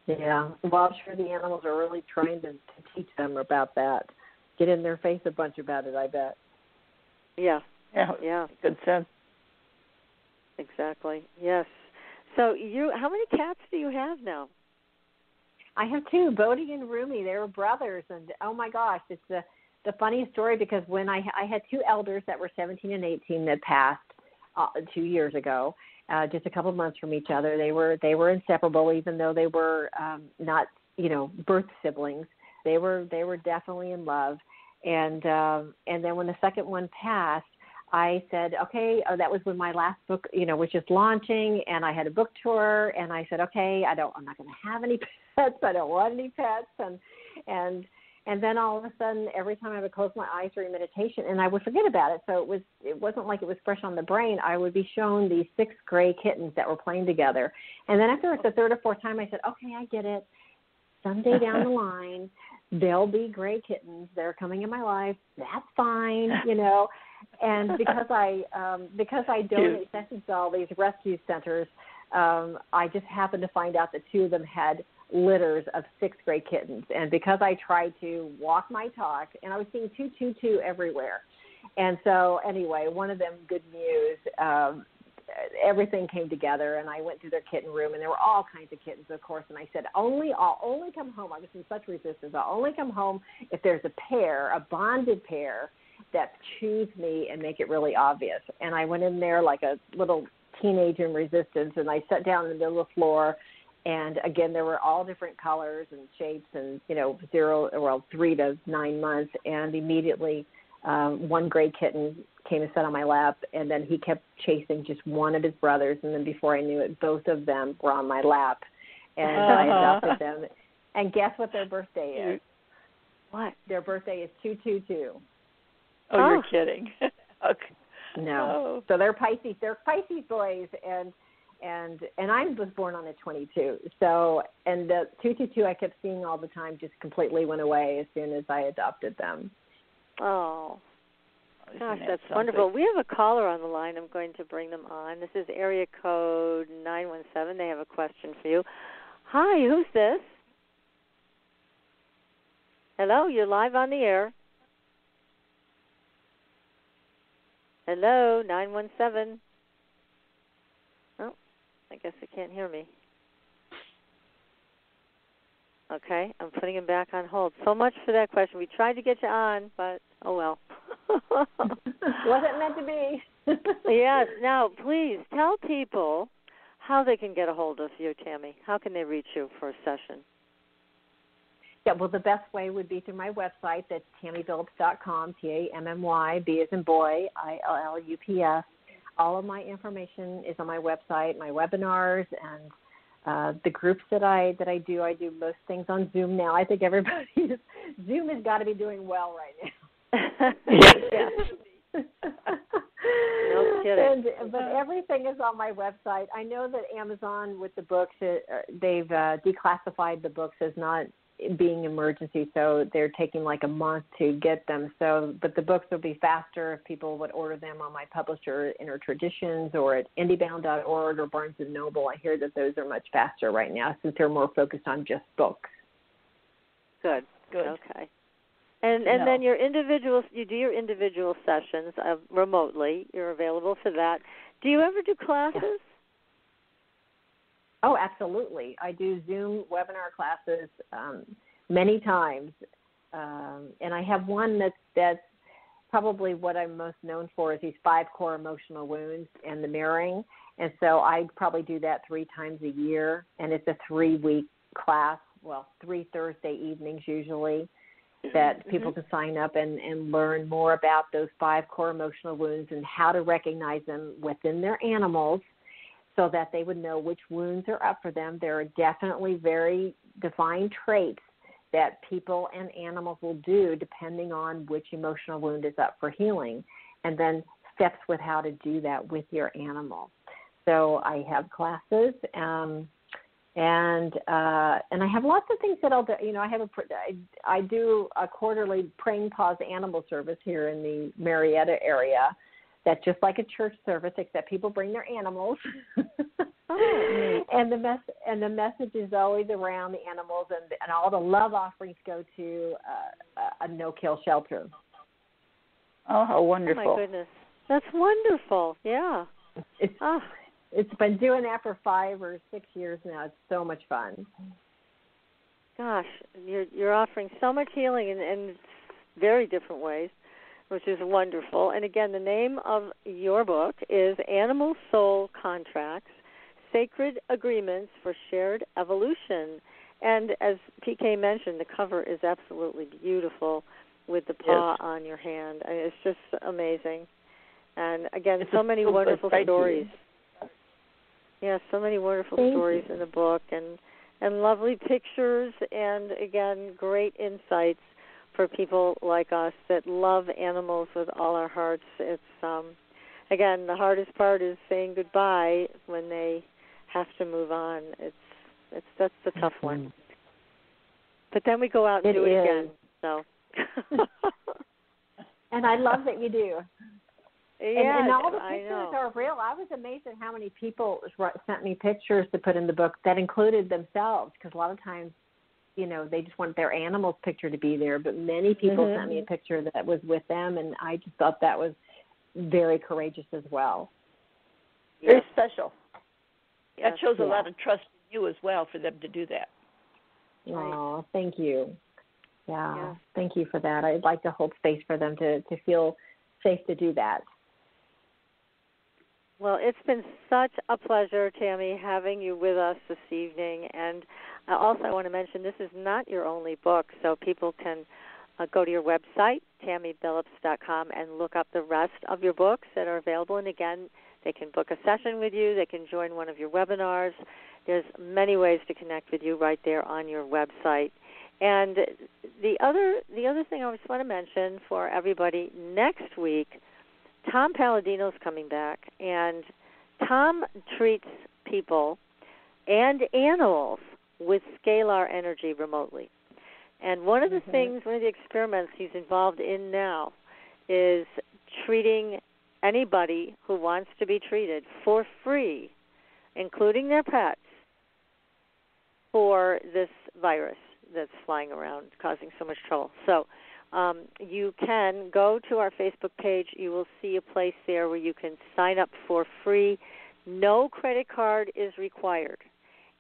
Yeah. Well, I'm sure the animals are really trying to teach them about that. Get in their face a bunch about it, I bet. Yeah. Yeah. Good sense. Exactly. Yes. So how many cats do you have now? I have two, Bodhi and Rumi. They were brothers, and oh my gosh, it's the funniest story because when I had two elders that were 17 and 18 that passed 2 years ago, just a couple of months from each other. They were inseparable, even though they were not birth siblings. They were definitely in love, and then when the second one passed, I said, okay, that was when my last book, was just launching, and I had a book tour, and I said, okay, I'm not going to have any pets. I don't want any pets, and then all of a sudden, every time I would close my eyes during meditation, and I would forget about it, so it wasn't like it was fresh on the brain. I would be shown these 6 gray kittens that were playing together, and then after the third or fourth time, I said, okay, I get it. Someday down the line, there'll be gray kittens. They're coming in my life. That's fine, And because I donate sessions to all these rescue centers, I just happened to find out that 2 of them had litters of 6 gray kittens. And because I tried to walk my talk, and I was seeing 222 everywhere. And so anyway, one of them, good news, everything came together, and I went to their kitten room, and there were all kinds of kittens, of course. And I said, I'll only come home. I was in such resistance. I'll only come home if there's a bonded pair that choose me and make it really obvious. And I went in there like a little teenager in resistance, and I sat down in the middle of the floor. And again, there were all different colors and shapes, and 3 to 9 months. And immediately, one gray kitten came and sat on my lap, and then he kept chasing just one of his brothers. And then before I knew it, both of them were on my lap, and I adopted them. And guess what their birthday is? What? Their birthday is 222. Oh, you're kidding. Okay. No. So they're Pisces. They're Pisces boys, and I was born on the 22. So, and the 222 I kept seeing all the time just completely went away as soon as I adopted them. Oh, gosh, that's wonderful. We have a caller on the line. I'm going to bring them on. This is area code 917. They have a question for you. Hi, who's this? Hello, you're live on the air. Hello, 917. Oh, I guess they can't hear me. Okay, I'm putting him back on hold. So much for that question. We tried to get you on, but oh well. Wasn't meant to be. Yes. Now, please tell people how they can get a hold of you, Tammy. How can they reach you for a session? Yeah, well, the best way would be through my website. That's TammyBillups.com, Tammy, B as in boy, ILLUPS. All of my information is on my website, my webinars, and the groups that I do. I do most things on Zoom now. I think Zoom has got to be doing well right now. Yeah. No kidding. But everything is on my website. I know that Amazon with the books, they've declassified the books as not being emergency, so they're taking like a month to get them. So, but the books will be faster if people would order them on my publisher, Inner Traditions, or at indiebound.org or Barnes & Noble. I hear that those are much faster right now since they're more focused on just books. Good. Okay. And then your individuals, you do your individual sessions remotely. You're available for that. Do you ever do classes? Yeah. Oh, absolutely. I do Zoom webinar classes many times, and I have one that's probably what I'm most known for is these 5 core emotional wounds and the mirroring. And so I probably do that 3 times a year, and it's a 3-week class, 3 Thursday evenings usually, that people can sign up and learn more about those 5 core emotional wounds and how to recognize them within their animals so that they would know which wounds are up for them. There are definitely very defined traits that people and animals will do depending on which emotional wound is up for healing, and then steps with how to do that with your animal. So I have classes, and I have lots of things that I'll do. You know, I do a quarterly Praying Paws animal service here in the Marietta area. That's just like a church service, except people bring their animals. And the message is always around the animals, and all the love offerings go to a no-kill shelter. Oh, how wonderful! Oh my goodness, that's wonderful. Yeah. It's been doing that for 5 or 6 years now. It's so much fun. Gosh, you're offering so much healing in very different ways, which is wonderful. And again, the name of your book is Animal Soul Contracts, Sacred Agreements for Shared Evolution. And as PK mentioned, the cover is absolutely beautiful with the paw on your hand. I mean, it's just amazing. And again, so many wonderful stories. Yeah, so many wonderful stories in the book, and lovely pictures, and again, great insights for people like us that love animals with all our hearts. It's again, the hardest part is saying goodbye when they have to move on. That's the tough one. But then we go out and do it again. So. And I love that you do. Yeah, and all the pictures are real. I was amazed at how many people sent me pictures to put in the book that included themselves, because a lot of times, you know, they just want their animal's picture to be there. But many people sent me a picture that was with them, and I just thought that was very courageous as well. Very special. That shows a lot of trust in you as well for them to do that. Oh, thank you. Yeah, thank you for that. I'd like to hold space for them to feel safe to do that. Well, it's been such a pleasure, Tammy, having you with us this evening. And also I want to mention this is not your only book, so people can go to your website, TammyBillups.com, and look up the rest of your books that are available. And again, they can book a session with you. They can join one of your webinars. There's many ways to connect with you right there on your website. And the other thing I just want to mention for everybody, next week, Tom Palladino's coming back, and Tom treats people and animals with scalar energy remotely. And one of the things, one of the experiments he's involved in now is treating anybody who wants to be treated for free, including their pets, for this virus that's flying around causing so much trouble. So you can go to our Facebook page. You will see a place there where you can sign up for free. No credit card is required.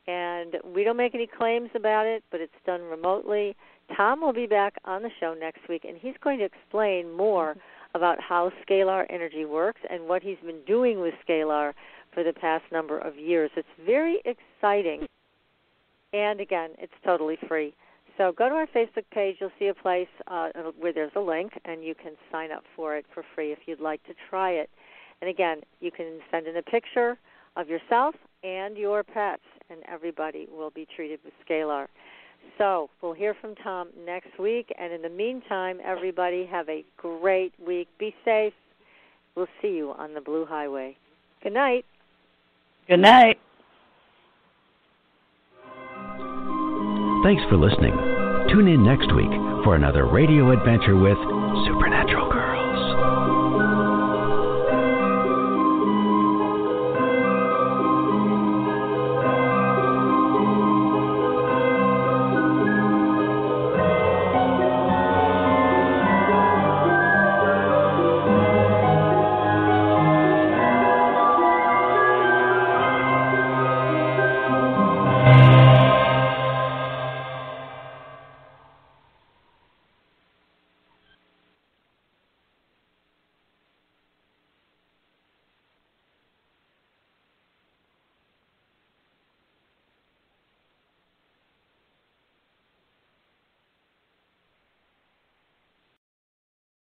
And we don't make any claims about it, but it's done remotely. Tom will be back on the show next week, and he's going to explain more about how scalar energy works and what he's been doing with scalar for the past number of years. It's very exciting. And, again, it's totally free. So go to our Facebook page. You'll see a place where there's a link, and you can sign up for it for free if you'd like to try it. And, again, you can send in a picture of yourself and your pets, and everybody will be treated with scalar. So we'll hear from Tom next week. And in the meantime, everybody have a great week. Be safe. We'll see you on the Blue Highway. Good night. Good night. Thanks for listening. Tune in next week for another radio adventure with Supernatural.